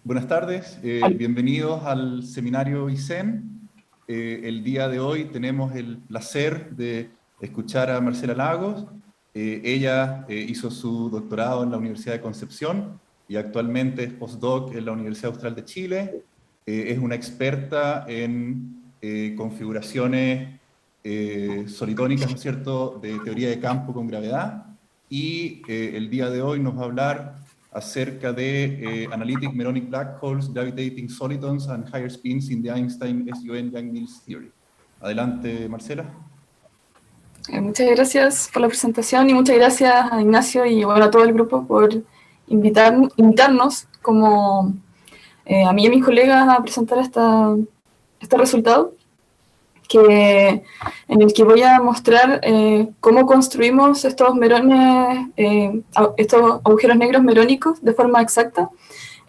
Buenas tardes, bienvenidos al seminario ISEN. El día de hoy tenemos el placer de escuchar a Marcela Lagos. Ella hizo su doctorado en la Universidad de Concepción y actualmente es postdoc en la Universidad Austral de Chile. Es una experta en configuraciones solitónicas, ¿no es cierto?, de teoría de campo con gravedad. Y el día de hoy nos va a hablar acerca de Analytic Meronic Black Holes, Gravitating Solitons and Higher Spins in the Einstein-SUN Yang-Mills Theory. Adelante, Marcela. Muchas gracias por la presentación y muchas gracias a Ignacio y bueno, a todo el grupo por invitarnos como a mí y a mis colegas a presentar este resultado en el que voy a mostrar cómo construimos estos merones, estos agujeros negros merónicos de forma exacta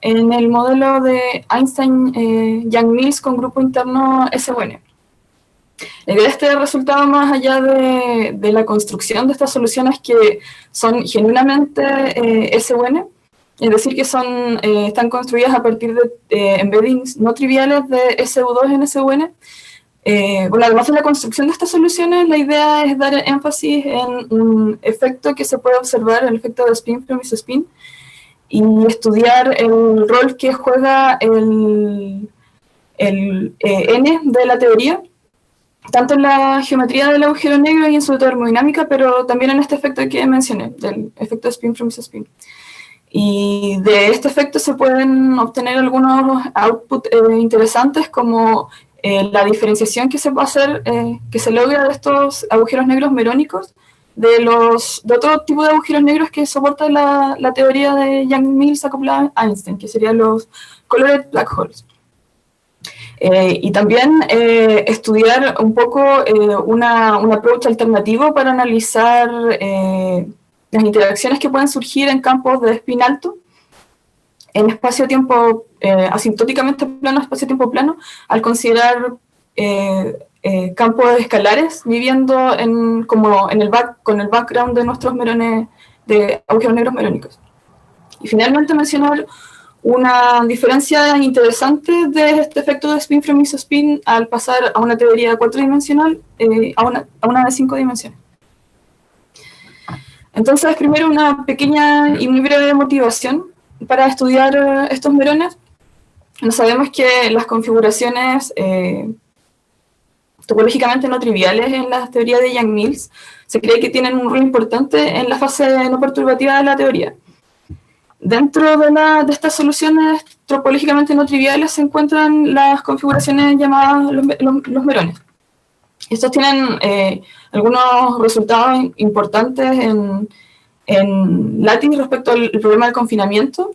en el modelo de Einstein-Yang-Mills con grupo interno SUN. La idea de este resultado, más allá de la construcción de estas soluciones que son genuinamente SUN, es decir, que están construidas a partir de embeddings no triviales de SU2 en SUN. Bueno, además de la construcción de estas soluciones, la idea es dar énfasis en un efecto que se puede observar, el efecto de spin from isospin, y estudiar el rol que juega el N de la teoría, tanto en la geometría del agujero negro y en su termodinámica, pero también en este efecto que mencioné, del efecto de spin from isospin. Y de este efecto se pueden obtener algunos outputs interesantes, como la diferenciación que se va a hacer, que se logra de estos agujeros negros merónicos, de otro tipo de agujeros negros que soporta la teoría de Yang-Mills acoplada a Einstein, que serían los colored black holes. Y también estudiar un poco un approach alternativo para analizar las interacciones que pueden surgir en campos de spin alto, en espacio-tiempo asintóticamente plano, espacio-tiempo plano, al considerar campos escalares viviendo con el background de nuestros merones, de agujeros negros merónicos. Y finalmente mencionar una diferencia interesante de este efecto de spin from isospin al pasar a una teoría cuatridimensional a una de 5 dimensiones. Entonces, primero una pequeña y muy breve motivación para estudiar estos merones. Nos sabemos que las configuraciones topológicamente no triviales en la teoría de Yang-Mills se cree que tienen un rol importante en la fase no perturbativa de la teoría. Dentro de estas soluciones topológicamente no triviales se encuentran las configuraciones llamadas los merones. Estos tienen algunos resultados importantes en Lattice respecto al problema del confinamiento,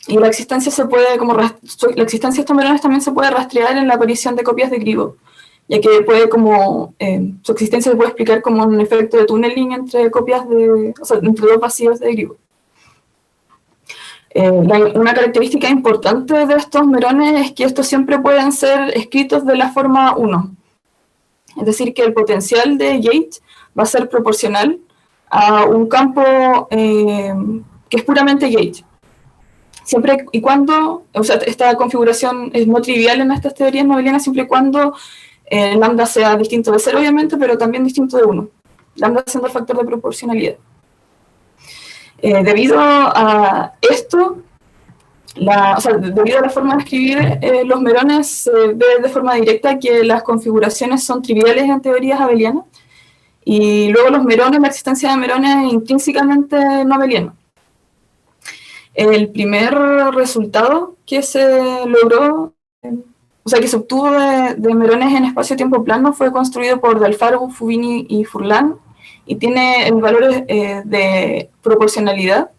y la existencia de estos merones también se puede rastrear en la aparición de copias de Gribov, ya que su existencia se puede explicar como un efecto de tunneling entre entre dos vacíos de Gribov. Una característica importante de estos merones es que estos siempre pueden ser escritos de la forma 1. Es decir, que el potencial de Yates va a ser proporcional a un campo que es puramente Yates. Siempre y cuando, esta configuración es no trivial en estas teorías nobelianas, siempre y cuando lambda sea distinto de 0, obviamente, pero también distinto de 1. Lambda siendo el factor de proporcionalidad. Debido a esto, debido a la forma de escribir los merones, se ve de forma directa que las configuraciones son triviales en teorías abelianas, y luego la existencia de merones es intrínsecamente no abeliana. El primer resultado que se logró, que se obtuvo de merones en espacio-tiempo plano, fue construido por D'Alfaro, Fubini y Furlan, y tiene valores de proporcionalidad,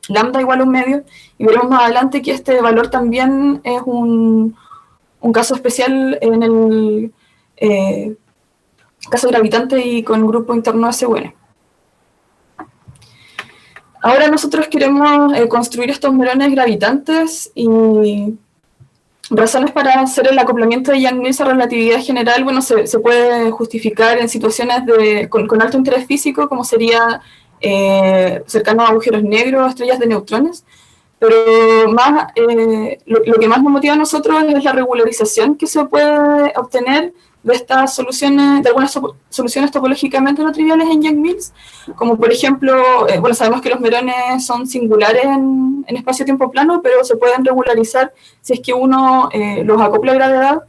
lambda igual a 1/2, y veremos más adelante que este valor también es un caso especial en el caso gravitante y con grupo interno SUN. Ahora nosotros queremos construir estos merones gravitantes, y razones para hacer el acoplamiento de Yang-Mills a relatividad general, bueno, se puede justificar en situaciones con alto interés físico, como sería cercano a agujeros negros, estrellas de neutrones, pero más, lo que más nos motiva a nosotros es la regularización que se puede obtener de estas soluciones, de algunas soluciones topológicamente no triviales en Yang-Mills, como por ejemplo, bueno, sabemos que los merones son singulares en espacio-tiempo plano, pero se pueden regularizar si es que uno los acopla a gravedad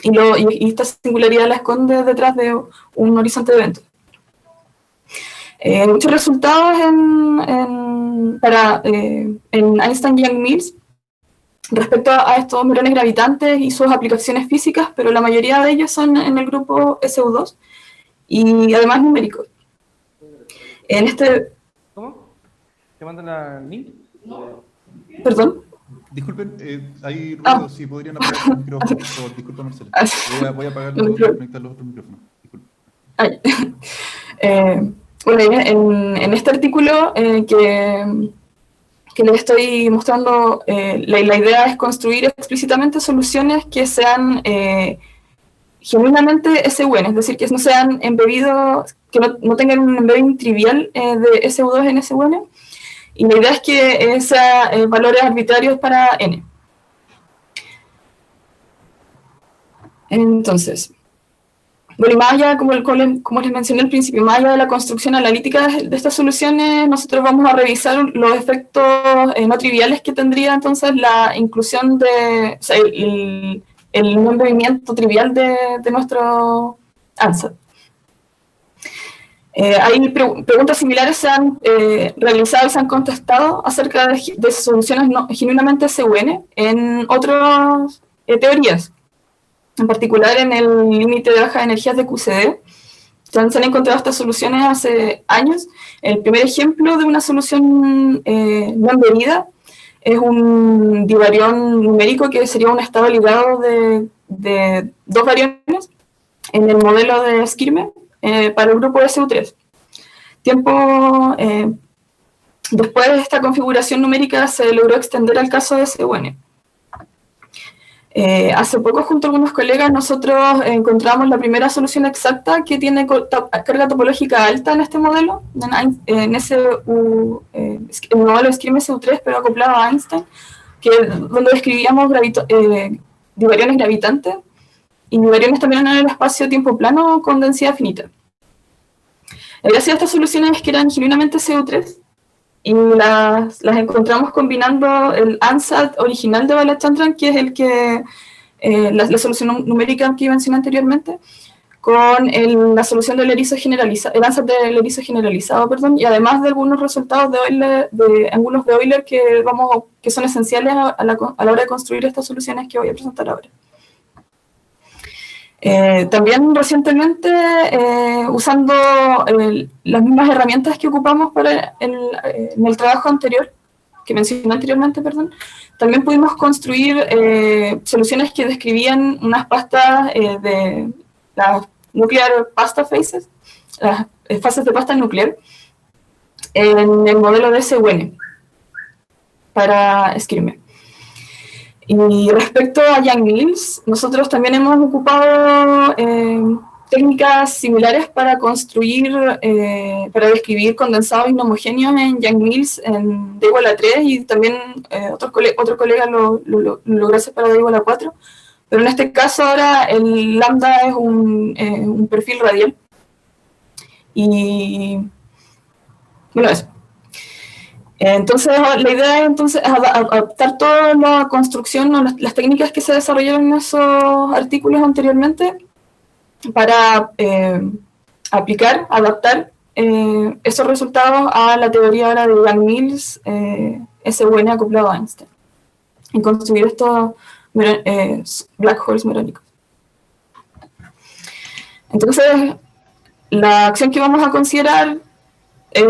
y esta singularidad la esconde detrás de un horizonte de eventos. Muchos resultados en Einstein-Yang-Mills respecto a estos merones gravitantes y sus aplicaciones físicas, pero la mayoría de ellos son en el grupo SU2 y además numéricos. En este... ¿Cómo? ¿Te mandan el link? ¿Perdón? Disculpen, hay ruido, si podrían apagar los micrófonos, por favor. Disculpa, Marcela. Voy a apagar conectar los otros micrófonos. Disculpa. Bueno, en este artículo que les estoy mostrando, la idea es construir explícitamente soluciones que sean genuinamente SUN, es decir, que no sean embebidos, que no tengan un embedding trivial de SU2 en SUN, y la idea es que sean valores arbitrarios para N. Entonces, bueno, y más allá, como les mencioné al principio, más allá de la construcción analítica de estas soluciones, nosotros vamos a revisar los efectos no triviales que tendría entonces la inclusión de, o sea, el no movimiento trivial de nuestro ANSAT. Hay preguntas similares se han realizado y se han contestado acerca de soluciones genuinamente SUN en otras teorías. En particular en el límite de bajas energías de QCD. Se han encontrado estas soluciones hace años. El primer ejemplo de una solución no embebida es un divarión numérico que sería un estado ligado de dos variones en el modelo de Skirme para el grupo SU3. Tiempo después de esta configuración numérica se logró extender al caso de SUN. Hace poco, junto a algunos colegas, nosotros encontramos la primera solución exacta que tiene carga topológica alta en este modelo, en el modelo Skirme SU3, pero acoplado a Einstein, donde describíamos divariones gravitantes y divariones también en el espacio-tiempo plano con densidad finita. Gracias a estas soluciones que eran genuinamente SU3, y las encontramos combinando el ANSAT original de Balachandran, que es el que la solución numérica que mencioné anteriormente, con la solución del erizo generalizado, el ANSAT del erizo generalizado, perdón, y además de algunos resultados de Euler, de ángulos de Euler que son esenciales a la hora de construir estas soluciones que voy a presentar ahora. También recientemente, usando las mismas herramientas que ocupamos para en el trabajo anterior, que mencioné anteriormente, perdón, también pudimos construir soluciones que describían unas pastas de las nuclear pasta phases, las fases de pasta nuclear, en el modelo de SUN para Skirme. Y respecto a Yang-Mills, nosotros también hemos ocupado técnicas similares para construir, para describir condensados inhomogéneos en Yang-Mills en D igual a 3, y también otro colega lo logró hacer para D igual a 4. Pero en este caso ahora el lambda es un perfil radial. Y bueno, eso. Entonces, la idea es adaptar toda la construcción o las técnicas que se desarrollaron en esos artículos anteriormente para adaptar esos resultados a la teoría ahora de Yang-Mills SUN acoplado a Einstein y construir estos black holes merónicos. Entonces, la acción que vamos a considerar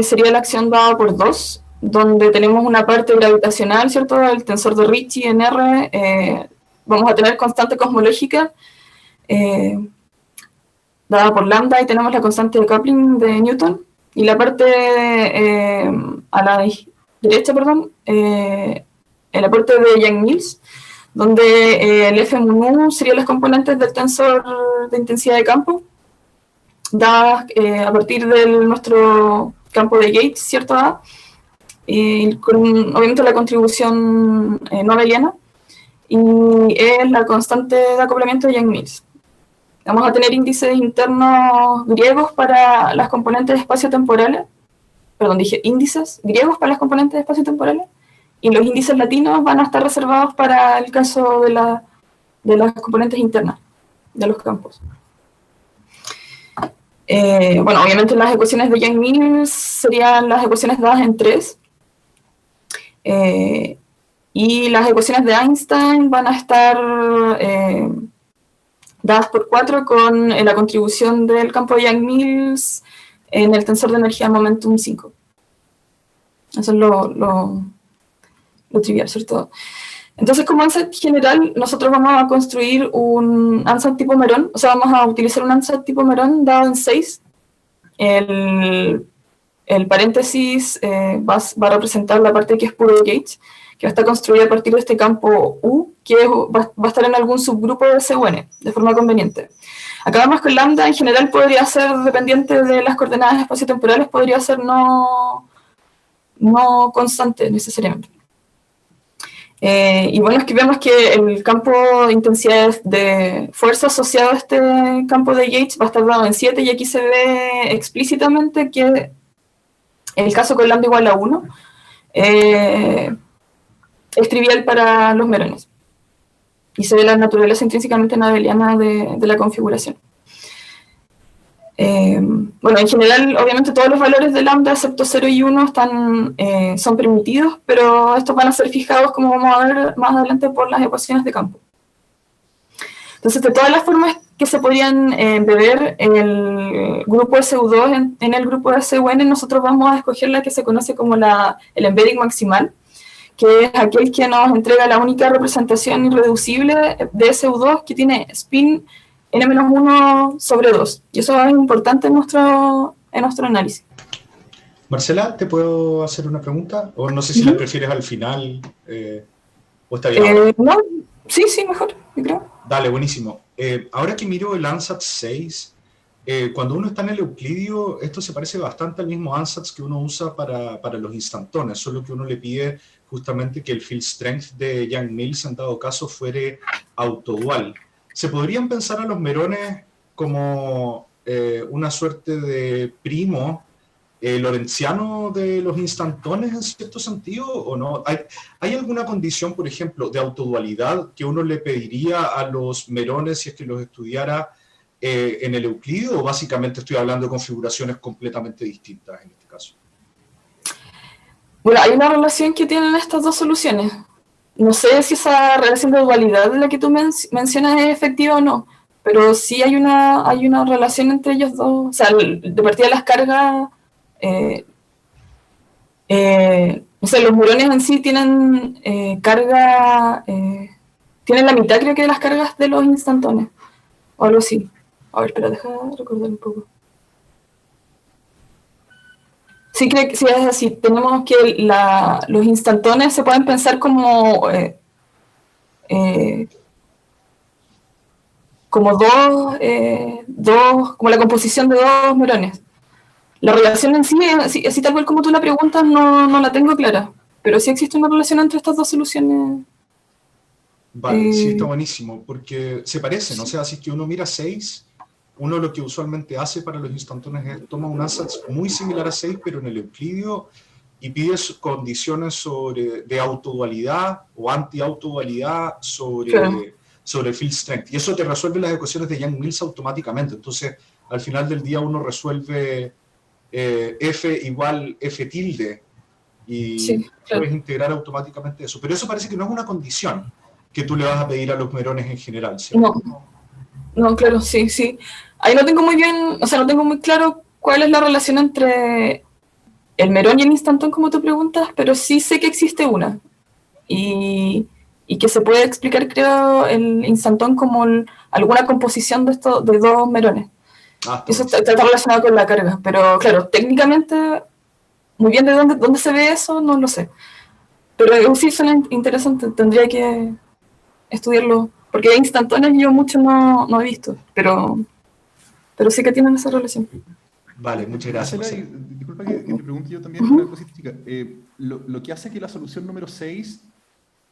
sería la acción dada por 2, donde tenemos una parte gravitacional, ¿cierto? El tensor de Ricci en R, vamos a tener constante cosmológica dada por lambda, y tenemos la constante de coupling de Newton, y la parte a la derecha, perdón, en la parte de Yang-Mills, donde el F mu serían los componentes del tensor de intensidad de campo, dadas a partir de nuestro campo de Gates, ¿cierto? y con obviamente la contribución no abeliana, y es la constante de acoplamiento de Yang-Mills. Vamos a tener índices internos griegos para las componentes espacio-temporales, perdón, dije índices griegos para las componentes espacio-temporales, y los índices latinos van a estar reservados para el caso de las componentes internas de los campos. Bueno, obviamente las ecuaciones de Yang-Mills serían las ecuaciones dadas en 3, y las ecuaciones de Einstein van a estar dadas por 4 con la contribución del campo de Yang-Mills en el tensor de energía momentum 5. Eso es lo trivial, ¿cierto? Entonces, como ANSAT general, nosotros vamos a construir un ANSAT tipo Merón, o sea, vamos a utilizar un ANSAT tipo Merón dado en 6. El paréntesis va a representar la parte que es puro de Gates, que va a estar construida a partir de este campo U, que va a estar en algún subgrupo de SUN, de forma conveniente. Acá vemos que el lambda en general podría ser dependiente de las coordenadas espaciotemporales, podría ser no constante necesariamente. Y bueno, es que vemos que el campo de intensidad de fuerza asociado a este campo de Gates va a estar dado en 7, y aquí se ve explícitamente que el caso con lambda igual a 1 es trivial para los merones. Y se ve la naturaleza intrínsecamente abeliana de la configuración. Bueno, en general, obviamente todos los valores de lambda, excepto 0 y 1, son permitidos, pero estos van a ser fijados, como vamos a ver más adelante, por las ecuaciones de campo. Entonces, de todas las formas que se podrían beber el grupo SU2 en el grupo SUN, nosotros vamos a escoger la que se conoce como el embedding maximal, que es aquel que nos entrega la única representación irreducible de SU2 que tiene spin n-1 sobre 2. Y eso es importante en nuestro análisis. Marcela, ¿te puedo hacer una pregunta? O no sé si la prefieres al final, o está bien. No, sí, mejor, yo creo. Dale, buenísimo. Ahora que miro el ANSAT 6, cuando uno está en el Euclidio, esto se parece bastante al mismo ANSAT que uno usa para los instantones, solo que uno le pide justamente que el field strength de Yang-Mills en dado caso fuere autodual. ¿Se podrían pensar a los merones como una suerte de primo lorentziano de los instantones en cierto sentido o no? ¿Hay alguna condición, por ejemplo, de autodualidad que uno le pediría a los merones si es que los estudiara en el Euclidio, o básicamente estoy hablando de configuraciones completamente distintas en este caso? Bueno, hay una relación que tienen estas dos soluciones. No sé si esa relación de dualidad de la que tú mencionas es efectiva o no, pero sí hay una relación entre ellos dos. O sea, de partida las cargas, o sea, los murones en sí tienen carga, tienen la mitad, creo que, de las cargas de los instantones, o algo así. A ver, espera, deja recordar un poco. Sí, creo que sí es así. Tenemos que los instantones se pueden pensar como como la composición de dos merones. La relación en sí, así tal cual como tú la preguntas, no la tengo clara, pero sí existe una relación entre estas dos soluciones. Vale, sí, está buenísimo, porque se parecen, o sea, si es que uno mira 6, uno lo que usualmente hace para los instantones es toma un ANSAT muy similar a 6, pero en el Euclidio, y pide condiciones de autodualidad o anti-autodualidad sobre field strength. Y eso te resuelve las ecuaciones de Yang-Mills automáticamente. Entonces, al final del día uno resuelve F igual F tilde y Sí, claro. puedes integrar automáticamente eso. Pero eso parece que no es una condición que tú le vas a pedir a los merones en general, ¿cierto? No, claro, sí. Ahí no tengo muy claro cuál es la relación entre el merón y el instantón, como tú preguntas, pero sí sé que existe una. Y que se puede explicar, creo, el instantón como alguna composición de dos merones. Eso está relacionado con la carga, pero claro, técnicamente, muy bien de dónde se ve eso, no lo sé. Pero sí suena interesante, tendría que estudiarlo, porque de instantáneos yo mucho no he visto, pero sí que tienen esa relación. Vale, muchas gracias. Marcela, disculpa que te pregunte yo también una cosita chica. lo que hace que la solución número 6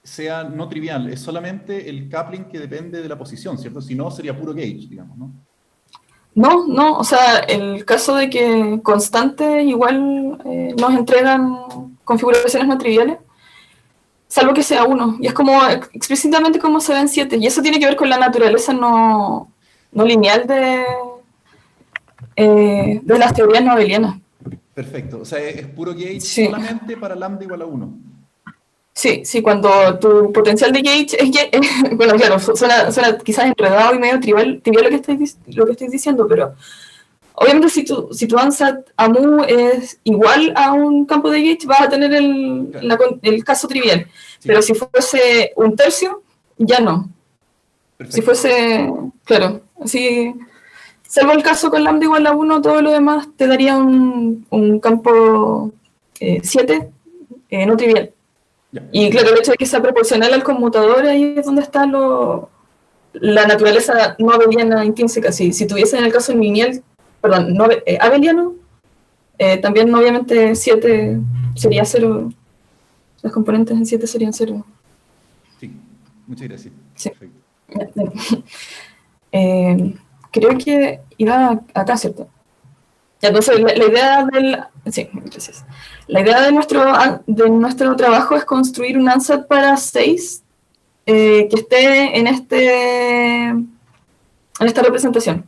sea no trivial, es solamente el coupling que depende de la posición, ¿cierto? Si no, sería puro gauge, digamos, ¿no? No, o sea, el caso de que constantes igual nos entregan configuraciones no triviales, salvo que sea 1, y es como explícitamente como se ve en 7, y eso tiene que ver con la naturaleza no lineal de las teorías no abelianas. Perfecto, o sea, es puro gauge Sí. solamente para lambda igual a 1. Sí, cuando tu potencial de gauge es bueno, claro, suena quizás enredado y medio trivial lo que estoy diciendo, pero obviamente si tu ansat a mu es igual a un campo de gauge, vas a tener el caso trivial, Sí. pero si fuese un tercio, ya no. Perfecto. Si fuese, claro, así, salvo el caso con lambda igual a 1, todo lo demás te daría un campo 7 no trivial. Ya. Y claro, el hecho de que sea proporcional al conmutador, ahí es donde está la naturaleza no abeliana intrínseca. Si tuviese en el caso lineal, perdón, no, abeliano, también obviamente 7 sería 0, las componentes en 7 serían 0. Sí, muchas gracias. Sí. Perfecto. Creo que iba acá, ¿cierto? Ya, entonces, la idea sí, gracias. La idea de nuestro trabajo es construir un ansat para 6 que esté en esta representación,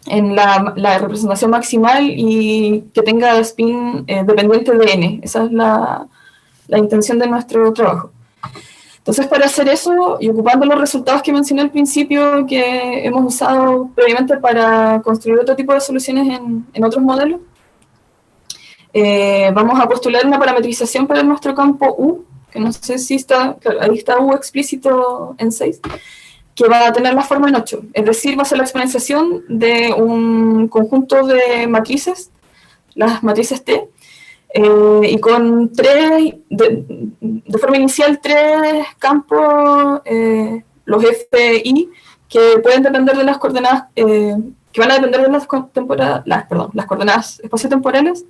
en la representación maximal y que tenga spin dependiente de n. Esa es la intención de nuestro trabajo. Entonces, para hacer eso, y ocupando los resultados que mencioné al principio, que hemos usado previamente para construir otro tipo de soluciones en otros modelos, vamos a postular una parametrización para nuestro campo U, que no sé si está, claro, ahí está U explícito en 6, que va a tener la forma en 8, es decir, va a ser la exponenciación de un conjunto de matrices, las matrices T, y con de forma inicial 3 campos, los FI, que pueden depender de las coordenadas, que van a depender de las coordenadas espaciotemporales,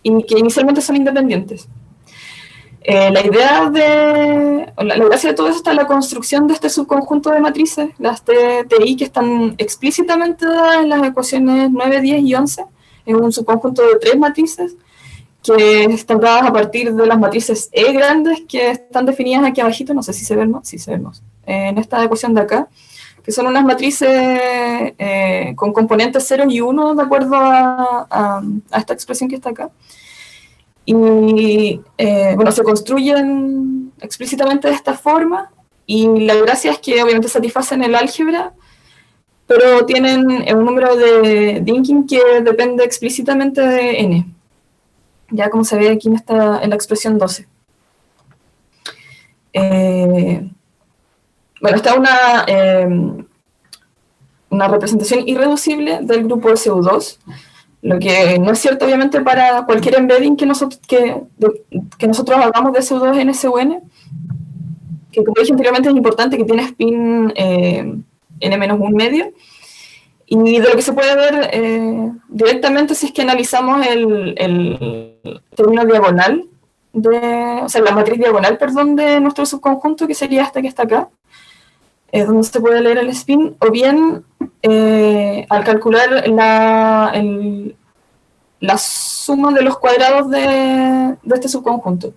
y que inicialmente son independientes. La gracia de todo eso está en la construcción de este subconjunto de matrices, las TI, que están explícitamente dadas en las ecuaciones 9, 10 y 11, es un subconjunto de 3 matrices que están dadas a partir de las matrices E grandes que están definidas aquí abajito, no sé si se ven, ¿no? Sí, se ven, en esta ecuación de acá, que son unas matrices con componentes 0 y 1 de acuerdo a esta expresión que está acá. Y bueno, se construyen explícitamente de esta forma, y la gracia es que obviamente satisfacen el álgebra, pero tienen un número de Dynkin que depende explícitamente de n, ya como se ve aquí en la expresión 12. Bueno, está una representación irreducible del grupo SU2, lo que no es cierto obviamente para cualquier embedding que nosotros hagamos de SU2 en SUN, que como dije anteriormente es importante, que tiene spin n-1 medio, y de lo que se puede ver directamente si es que analizamos el término diagonal, o sea, la matriz diagonal, perdón, de nuestro subconjunto, que sería esta que está acá, donde se puede leer el spin, o bien al calcular la suma de los cuadrados de este subconjunto,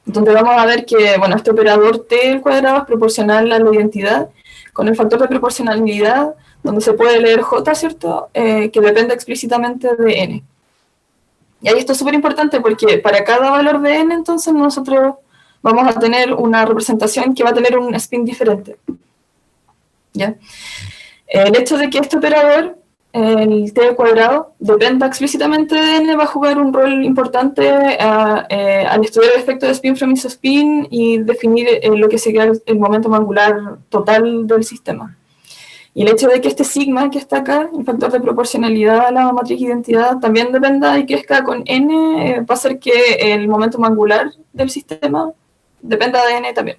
donde vamos a ver que, bueno, este operador T al cuadrado es proporcional a la identidad, con el factor de proporcionalidad, donde se puede leer J, ¿cierto?, que depende explícitamente de n. Y ahí esto es súper importante porque para cada valor de n, entonces nosotros vamos a tener una representación que va a tener un spin diferente. ¿Ya? El hecho de que este operador, el t al cuadrado, dependa explícitamente de n, va a jugar un rol importante al estudiar el efecto de spin from isospin y definir lo que sería el momento angular total del sistema. Y el hecho de que este sigma que está acá, el factor de proporcionalidad a la matriz identidad, también dependa y crezca con n, va a hacer que el momento angular del sistema dependa de n también.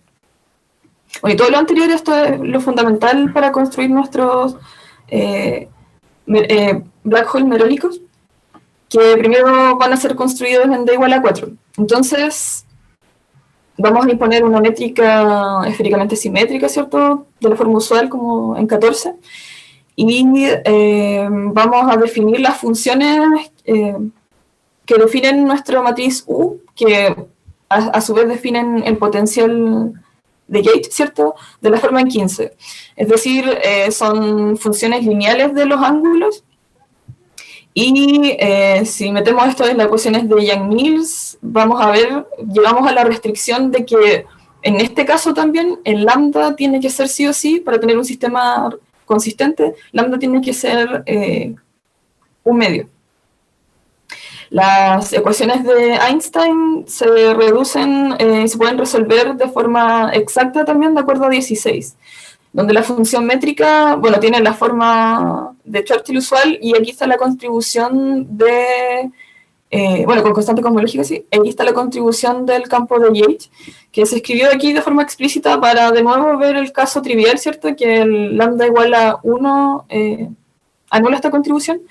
Bueno, y todo lo anterior, esto es lo fundamental para construir nuestros black hole merónicos, que primero van a ser construidos en D igual a 4. Entonces, vamos a imponer una métrica esféricamente simétrica, ¿cierto? De la forma usual, como en 14. Y vamos a definir las funciones que definen nuestra matriz U, que a su vez definen el potencial de gauge, ¿cierto? De la forma en 15. Es decir, son funciones lineales de los ángulos. Y si metemos esto en las ecuaciones de Yang-Mills, vamos a ver, llegamos a la restricción de que en este caso también el lambda tiene que ser sí o sí, para tener un sistema consistente, lambda tiene que ser un medio. Las ecuaciones de Einstein se reducen, se pueden resolver de forma exacta también de acuerdo a 16, donde la función métrica, bueno, tiene la forma de Churchill usual, y aquí está la contribución de, bueno, con constante cosmológica, sí, aquí está la contribución del campo de gauge, que se escribió aquí de forma explícita para de nuevo ver el caso trivial, ¿cierto? Que el lambda igual a 1 anula esta contribución.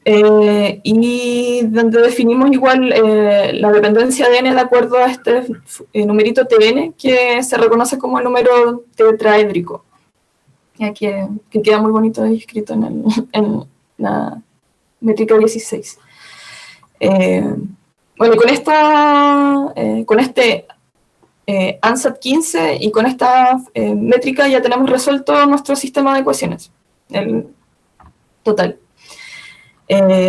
Y donde definimos igual la dependencia de n de acuerdo a este numerito Tn, que se reconoce como el número tetraédrico, que queda muy bonito ahí escrito en la métrica 16. Bueno, con este ANSAT 15 y con esta métrica ya tenemos resuelto nuestro sistema de ecuaciones, el total.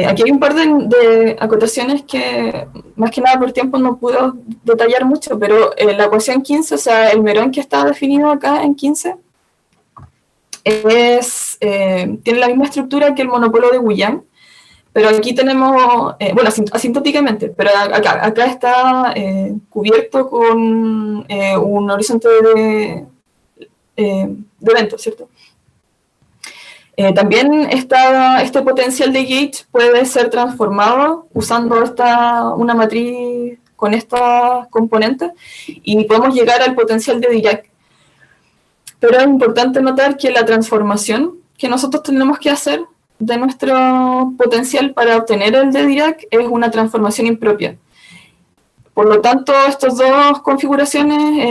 Aquí hay un par de acotaciones que, más que nada por tiempo, no puedo detallar mucho, pero la ecuación 15, o sea, el merón que está definido acá en 15, tiene la misma estructura que el monopolo de Guiyang, pero aquí tenemos, bueno, asintóticamente, pero acá está cubierto con un horizonte de eventos, ¿cierto? También este potencial de gauge puede ser transformado usando una matriz con estas componentes y podemos llegar al potencial de Dirac. Pero es importante notar que la transformación que nosotros tenemos que hacer de nuestro potencial para obtener el de Dirac es una transformación impropia. Por lo tanto, estas dos configuraciones,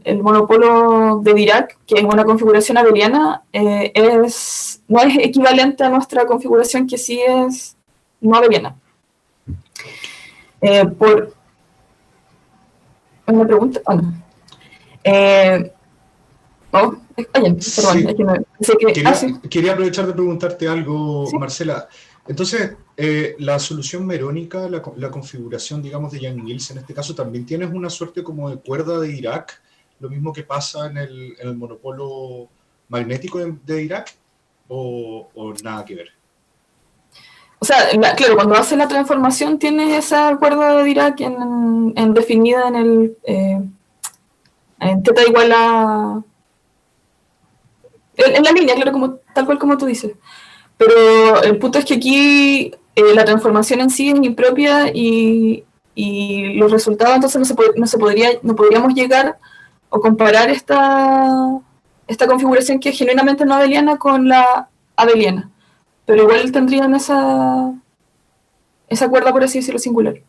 el monopolo de Dirac, que es una configuración abeliana, no es equivalente a nuestra configuración, que sí es no abeliana. Por una pregunta. No. Perdón, Sí. es que no, pensé que, sí. Quería aprovechar de preguntarte algo, Sí. Marcela. Entonces, la solución merónica, la configuración, digamos, de Yang-Mills, en este caso, ¿también tienes una suerte como de cuerda de Dirac? Lo mismo que pasa en el monopolo magnético de Dirac, o nada que ver. O sea, claro, cuando hace la transformación tiene esa cuerda de Dirac definida en teta igual a... En la línea, claro, tal cual como tú dices. Pero el punto es que aquí la transformación en sí es impropia y los resultados entonces no podríamos llegar o comparar esta configuración que es genuinamente no abeliana con la abeliana. Pero igual tendrían esa cuerda, por así decirlo, singular.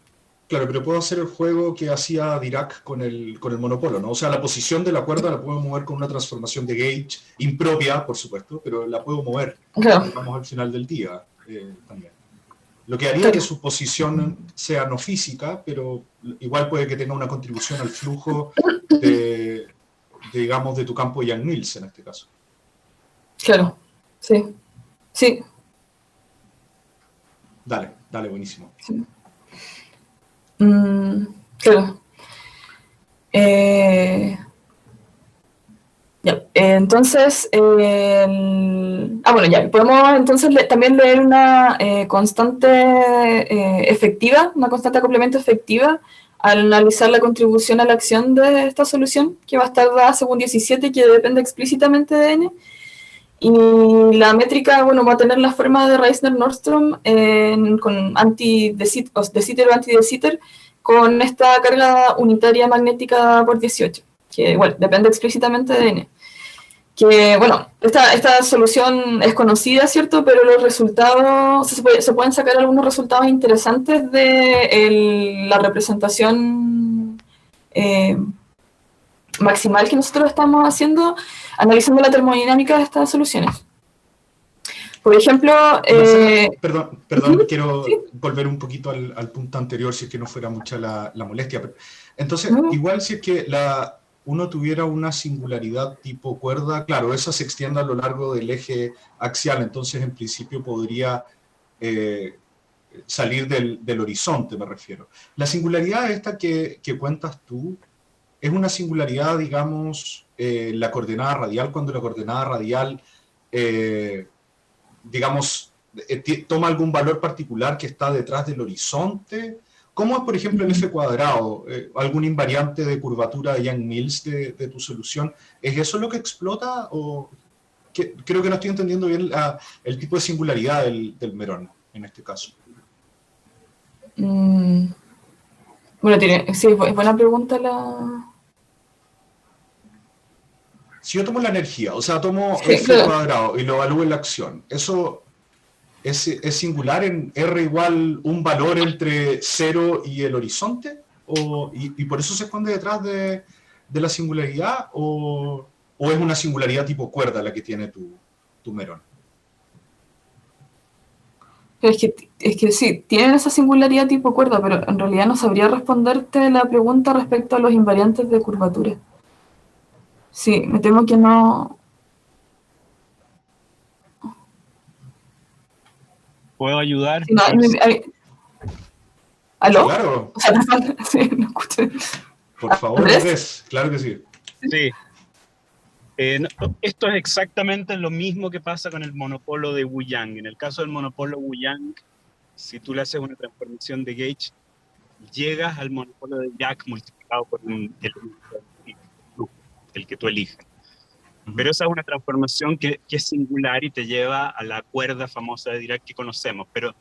Claro, pero puedo hacer el juego que hacía Dirac con el monopolo, ¿no? O sea, la posición de la cuerda la puedo mover con una transformación de gauge, impropia, por supuesto, pero la puedo mover, Claro. digamos, al final del día también. Lo que haría Claro. que su posición sea no física, pero igual puede que tenga una contribución al flujo digamos, de tu campo de Yang-Mills, en este caso. Claro, sí. Sí. Dale, buenísimo. Sí. Claro. Ya, entonces, bueno, ya, podemos entonces también leer una constante efectiva, una constante de complemento efectiva, al analizar la contribución a la acción de esta solución, que va a estar dada según 17, que depende explícitamente de n. Y la métrica, bueno, va a tener la forma de Reisner-Nordström con de Sitter o anti-de Sitter, con esta carga unitaria magnética por 18, que igual depende explícitamente de n. que, bueno, esta solución es conocida, ¿cierto? Pero los resultados, se pueden sacar algunos resultados interesantes de la representación maximal que nosotros estamos haciendo, analizando la termodinámica de estas soluciones. Por ejemplo... Perdón, quiero volver un poquito al punto anterior, si es que no fuera mucha la molestia. Entonces, igual si es que uno tuviera una singularidad tipo cuerda, claro, esa se extiende a lo largo del eje axial, entonces en principio podría salir del horizonte, me refiero. La singularidad esta que cuentas tú, es una singularidad, digamos, la coordenada radial, cuando la coordenada radial, digamos, toma algún valor particular que está detrás del horizonte. ¿Cómo es, por ejemplo, el F cuadrado? ¿Algún invariante de curvatura de Yang-Mills de tu solución? ¿Es eso lo que explota? ¿O creo que no estoy entendiendo bien el tipo de singularidad del merón, en este caso? Bueno, sí, es buena pregunta Si yo tomo la energía, o sea, tomo Sí, F claro. cuadrado y lo evalúo en la acción, ¿eso es singular en R igual un valor entre 0 y el horizonte? ¿Y por eso se esconde detrás de la singularidad? ¿O es una singularidad tipo cuerda la que tiene tu merón? Es que sí, tienen esa singularidad tipo cuerda, pero en realidad no sabría responderte la pregunta respecto a los invariantes de curvatura. Sí, me temo que no... ¿Puedo ayudar? Sí, no, ¿aló? Claro, O sea, sí, no escuché. por favor, ¿Andrés? Andrés, claro que sí. Sí. Esto es exactamente lo mismo que pasa con el monopolo de Wu-Yang. En el caso del monopolo Wu-Yang, si tú le haces una transformación de gauge, llegas al monopolo de Dirac multiplicado por el que tú elijas. Pero esa es una transformación que es singular y te lleva a la cuerda famosa de Dirac que conocemos. Pero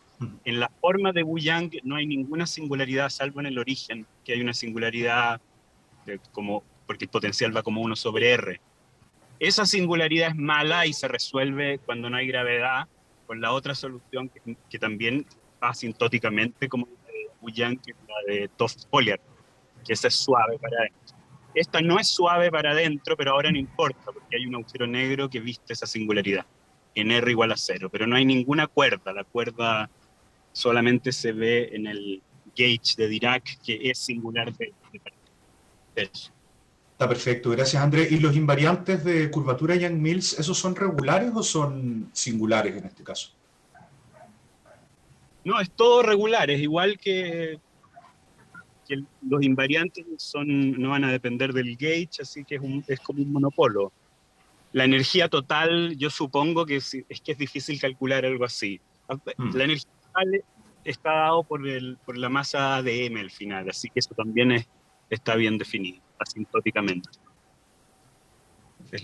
en la forma de Wu-Yang no hay ninguna singularidad, salvo en el origen, que hay una singularidad porque el potencial va como 1 sobre R. Esa singularidad es mala y se resuelve cuando no hay gravedad con la otra solución que también va asintóticamente como la de Wu-Yang, que es la de Toft-Poliar, que esa es suave para adentro. Esta no es suave para adentro, pero ahora no importa, porque hay un agujero negro que viste esa singularidad, en R igual a 0, pero no hay ninguna cuerda. La cuerda solamente se ve en el gauge de Dirac, que es singular de eso. Está perfecto, gracias Andrés. ¿Y los invariantes de curvatura Yang-Mills, esos son regulares o son singulares en este caso? No, es todo regular, es igual que los invariantes no van a depender del gauge, así que es como un monopolo. La energía total, yo supongo que es difícil calcular algo así. La energía total está dado por la masa de M al final, así que eso también está bien definido, asintóticamente.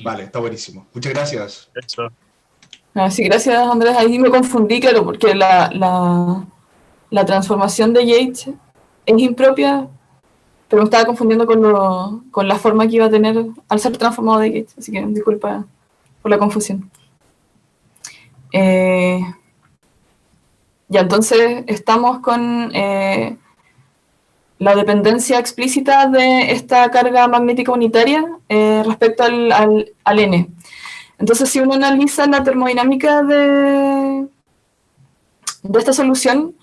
Vale, está buenísimo. Muchas gracias. Eso. Sí, gracias Andrés. Ahí me confundí, claro, porque la transformación de Yates es impropia, pero me estaba confundiendo con la forma que iba a tener al ser transformado de Yates, así que disculpa por la confusión. Ya, entonces estamos con la dependencia explícita de esta carga magnética unitaria respecto al N. Entonces, si uno analiza la termodinámica de esta solución,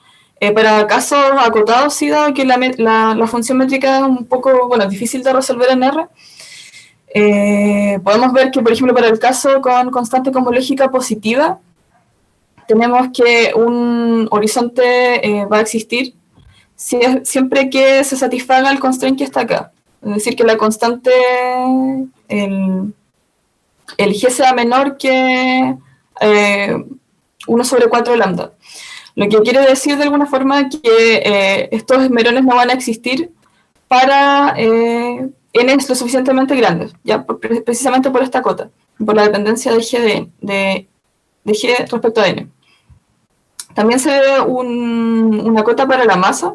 para casos acotados, sí, dado que la función métrica es un poco, bueno, difícil de resolver en R, podemos ver que, por ejemplo, para el caso con constante cosmológica positiva, tenemos que un horizonte va a existir siempre que se satisfaga el constraint que está acá. Es decir, que la constante, el G sea menor que 1 sobre 4 lambda. Lo que quiere decir de alguna forma que estos merones no van a existir para n lo suficientemente grandes, ya precisamente por esta cota, por la dependencia de G, de G respecto a n. También se ve una cota para la masa.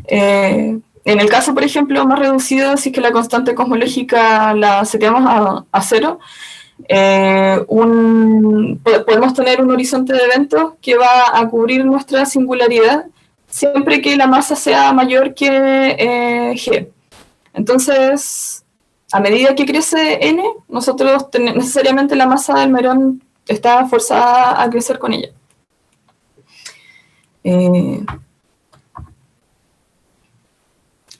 En el caso, por ejemplo, más reducido, si es que la constante cosmológica la seteamos a 0, podemos tener un horizonte de eventos que va a cubrir nuestra singularidad siempre que la masa sea mayor que G. Entonces, a medida que crece N, nosotros necesariamente la masa del merón está forzada a crecer con ella.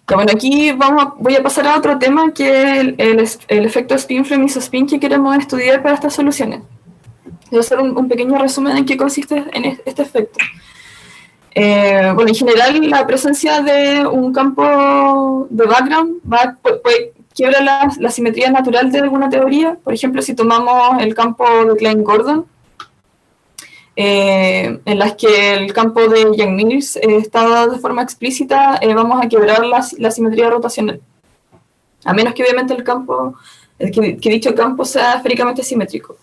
Bueno, aquí voy a pasar a otro tema, que es el efecto spin-frame isospin que queremos estudiar para estas soluciones. Voy a hacer un pequeño resumen en qué consiste en este efecto. Bueno, en general, la presencia de un campo de background quiebra la simetría natural de alguna teoría. Por ejemplo, si tomamos el campo de Klein-Gordon, en las que el campo de Yang-Mills está dado de forma explícita, vamos a quebrar la simetría rotacional. A menos que obviamente que dicho campo sea esféricamente simétrico.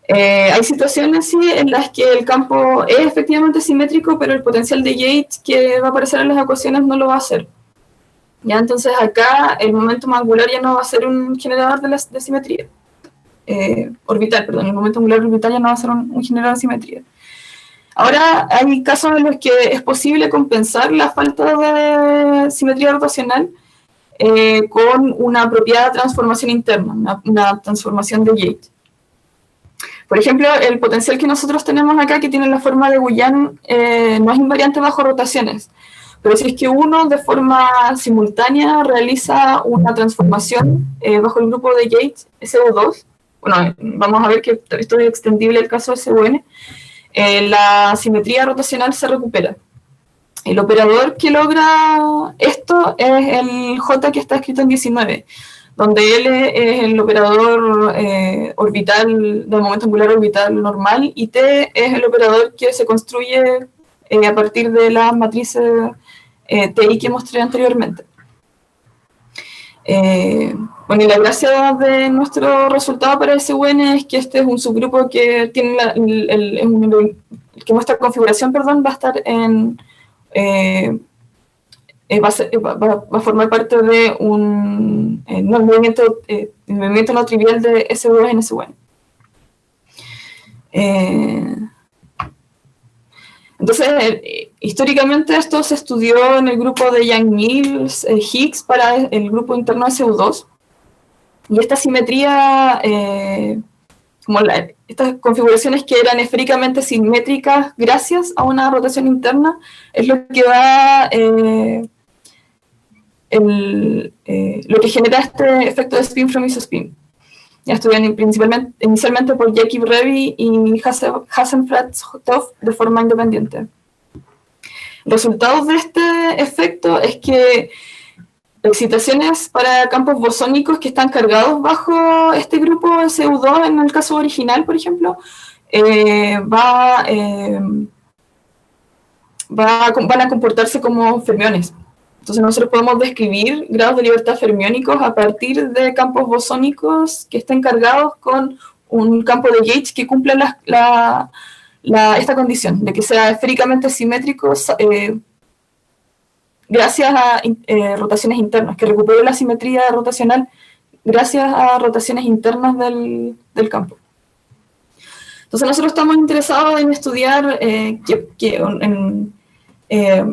Hay situaciones sí, en las que el campo es efectivamente simétrico, pero el potencial de Yates que va a aparecer en las ecuaciones no lo va a hacer. ¿Ya? Entonces acá el momentum angular ya no va a ser un generador de simetría. Orbital, perdón, el momento angular orbital ya no va a ser un generador de simetría. Ahora, hay casos en los que es posible compensar la falta de simetría rotacional con una apropiada transformación interna, una transformación de Yates. Por ejemplo, el potencial que nosotros tenemos acá, que tiene la forma de Gouillán, no es invariante bajo rotaciones. Pero si es que uno de forma simultánea realiza una transformación bajo el grupo de Yates, SU2, bueno, vamos a ver que esto es extendible al caso de SUN, la simetría rotacional se recupera. El operador que logra esto es el J que está escrito en 19, donde L es el operador orbital del momento angular orbital normal y T es el operador que se construye a partir de las matrices TI que mostré anteriormente. Bueno, y la gracia de nuestro resultado para SUN es que este es un subgrupo que tiene que nuestra configuración, perdón, va a estar en va a formar parte de un movimiento no trivial de SU2 en SUN. Entonces, históricamente esto se estudió en el grupo de Yang-Mills, Higgs, para el grupo interno SU2. Y esta simetría, estas configuraciones que eran esféricamente simétricas gracias a una rotación interna, es lo que da lo que genera este efecto de spin-frame isospin. Ya estudian inicialmente por Jakub Revy y Hasenfratz-Toff de forma independiente. Resultados de este efecto es que excitaciones para campos bosónicos que están cargados bajo este grupo SU2, en el caso original, por ejemplo, van a comportarse como fermiones. Entonces nosotros podemos describir grados de libertad fermiónicos a partir de campos bosónicos que estén cargados con un campo de Yates que cumpla esta condición, de que sea esféricamente simétrico gracias a rotaciones internas, que recupere la simetría rotacional gracias a rotaciones internas del campo. Entonces nosotros estamos interesados en estudiar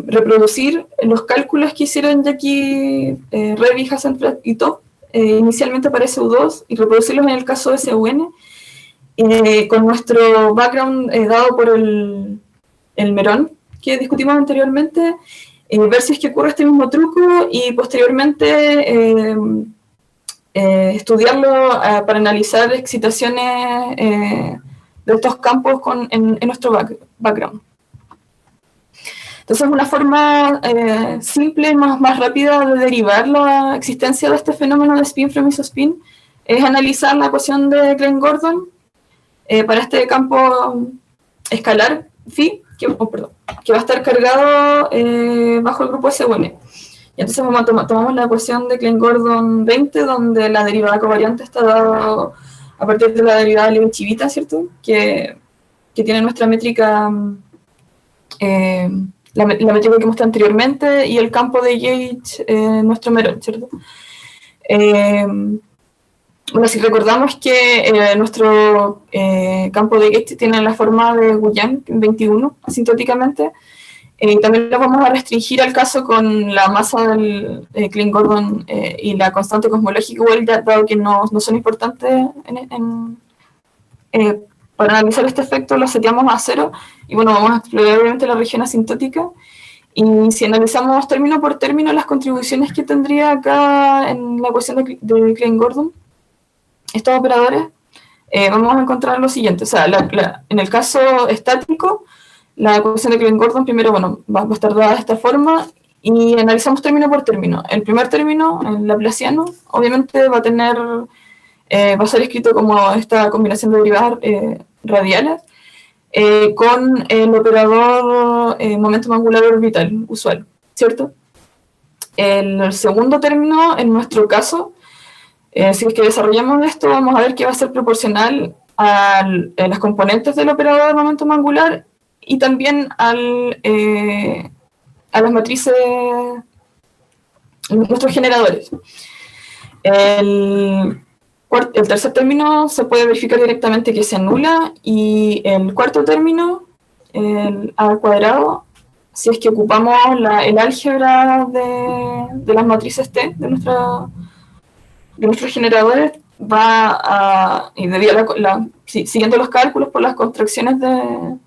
reproducir los cálculos que hicieron Jakub Revy, Hasenfratz y Toff inicialmente para SU2 y reproducirlos en el caso de SUN con nuestro background dado por el merón que discutimos anteriormente, ver si es que ocurre este mismo truco y posteriormente estudiarlo para analizar excitaciones de estos campos en nuestro background. Entonces, una forma simple, más rápida de derivar la existencia de este fenómeno de spin-frame isospin es analizar la ecuación de Klein-Gordon para este campo escalar phi, que va a estar cargado bajo el grupo SUN. Y entonces tomamos la ecuación de Klein-Gordon 20, donde la derivada covariante está dada a partir de la derivada Levi-Civita, ¿cierto? Que tiene nuestra métrica... la métrica que mostré anteriormente y el campo de Yates, nuestro merón, ¿cierto? Bueno, si recordamos que nuestro campo de Getty tiene la forma de Wuyang 21, asintóticamente, también lo vamos a restringir al caso con la masa del Klein-Gordon y la constante cosmológica, igual, dado que no son importantes para analizar este efecto, lo seteamos a 0, y bueno, vamos a explorar obviamente la región asintótica. Y si analizamos término por término las contribuciones que tendría acá en la ecuación de Klein-Gordon, estos operadores, vamos a encontrar lo siguiente. O sea, en el caso estático, la ecuación de Klein-Gordon primero, bueno, va a estar dada de esta forma, y analizamos término por término. El primer término, el laplaciano, obviamente va a ser escrito como esta combinación de derivadas radiales, con el operador momento angular orbital usual, ¿cierto? El segundo término, en nuestro caso, si es que desarrollamos esto, vamos a ver que va a ser proporcional a las componentes del operador momento angular y también a las matrices, nuestros generadores. El tercer término se puede verificar directamente que se anula, y el cuarto término, el a al cuadrado, si es que ocupamos el álgebra de las matrices T de nuestros generadores, y debido a siguiendo los cálculos por las contracciones de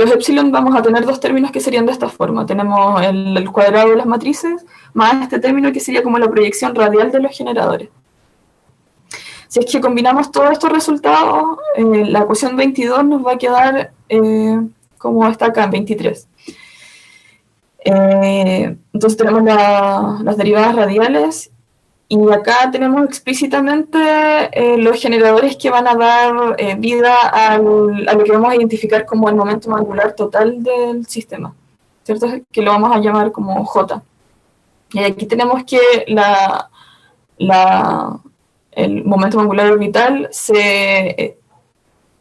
los epsilon, vamos a tener dos términos que serían de esta forma. Tenemos el cuadrado de las matrices más este término que sería como la proyección radial de los generadores. Si es que combinamos todos estos resultados, la ecuación 22 nos va a quedar como está acá en 23. Entonces tenemos las derivadas radiales, y acá tenemos explícitamente los generadores que van a dar vida a lo que vamos a identificar como el momento angular total del sistema, ¿cierto? Que lo vamos a llamar como J. Y aquí tenemos que el momento angular orbital se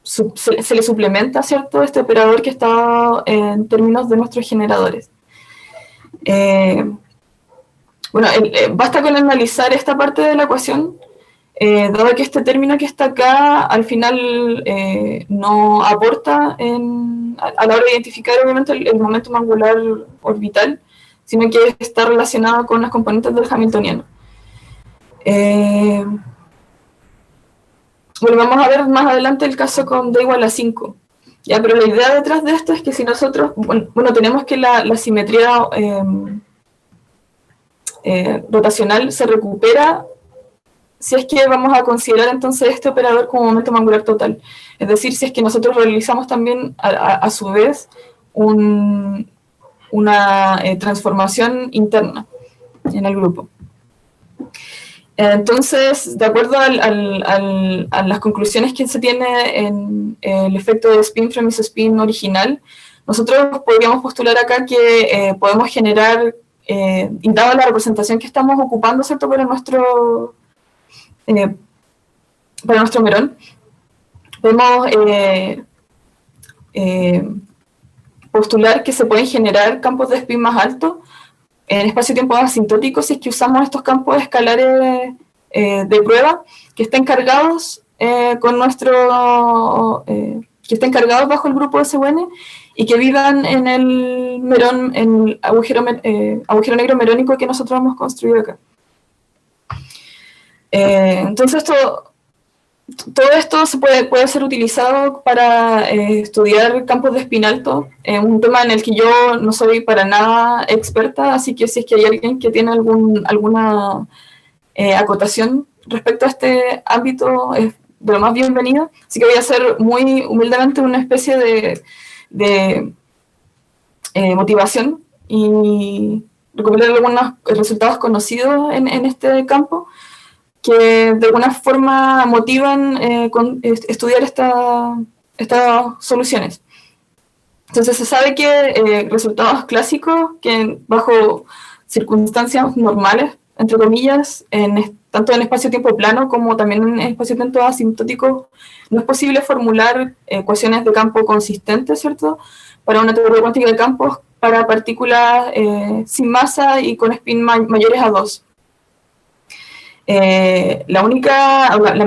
le suplementa, ¿cierto?, este operador que está en términos de nuestros generadores. Bueno, basta con analizar esta parte de la ecuación, dado que este término que está acá al final no aporta a la hora de identificar obviamente el momento angular orbital, sino que está relacionado con las componentes del hamiltoniano. Bueno, vamos a ver más adelante el caso con d igual a 5. Ya, pero la idea detrás de esto es que si nosotros, bueno, tenemos que la simetría rotacional se recupera si es que vamos a considerar entonces este operador como momento angular total. Es decir, si es que nosotros realizamos también a su vez una transformación interna en el grupo. Entonces, de acuerdo a las conclusiones que se tiene en el efecto de spin from isospin original, nosotros podríamos postular acá que podemos generar, y dada la representación que estamos ocupando, ¿cierto?, para nuestro merón, podemos postular que se pueden generar campos de spin más altos en espacio-tiempo asintótico si es que usamos estos campos escalares de prueba que estén cargados que estén cargados bajo el grupo SUN y que vivan en el merón, en el agujero negro merónico que nosotros hemos construido acá. Entonces todo esto puede ser utilizado para estudiar campos de spin alto, un tema en el que yo no soy para nada experta, así que si es que hay alguien que tiene alguna acotación respecto a este ámbito, es de lo más bienvenido. Así que voy a hacer muy humildemente una especie de motivación y recopilar algunos resultados conocidos en este campo, que de alguna forma motivan estudiar estas soluciones. Entonces se sabe que resultados clásicos que bajo circunstancias normales, entre comillas, tanto en espacio-tiempo plano como también en espacio-tiempo asintótico, no es posible formular ecuaciones de campo consistentes, ¿cierto?, para una teoría cuántica de campos para partículas sin masa y con spin mayores a 2. La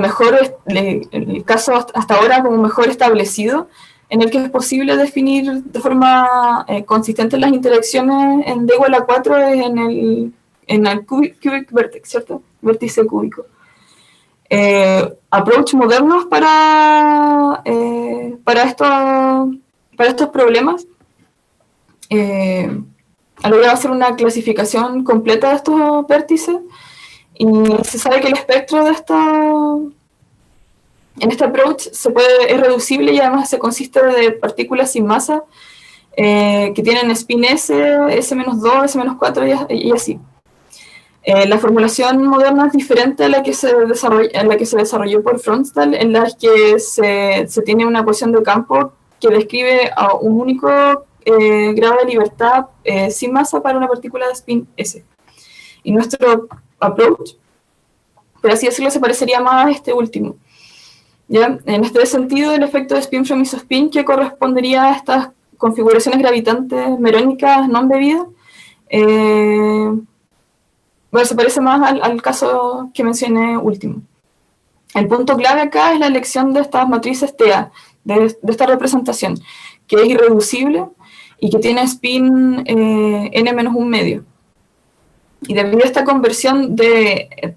mejor, el caso hasta ahora como mejor establecido, en el que es posible definir de forma consistente las interacciones en D igual a 4 en el cubic vertex, ¿cierto? Vértice cúbico. Approach modernos para estos problemas. Ha logrado hacer una clasificación completa de estos vértices y se sabe que el espectro de en este approach es reducible y además se consiste de partículas sin masa que tienen spin S, S-2, S-4 y así. La formulación moderna es diferente a la que se desarrolló por Fronsdal, en la que se tiene una ecuación de campo que describe a un único grado de libertad sin masa para una partícula de spin S. Y nuestro approach, por así decirlo, se parecería más a este último. ¿Ya? En este sentido, el efecto de spin from isospin, que correspondería a estas configuraciones gravitantes merónicas no embebidas, se parece más al caso que mencioné último. El punto clave acá es la elección de estas matrices TA, de esta representación, que es irreducible y que tiene spin n-1 medio. Y debido a esta conversión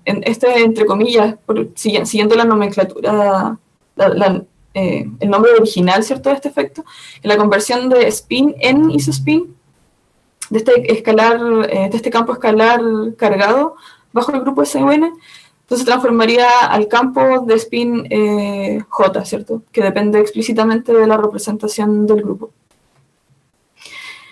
entre comillas, siguiendo la nomenclatura, el nombre original, ¿cierto?, de este efecto, la conversión de spin en isospin, de este campo escalar cargado bajo el grupo SUN, entonces transformaría al campo de spin J, ¿cierto?, que depende explícitamente de la representación del grupo.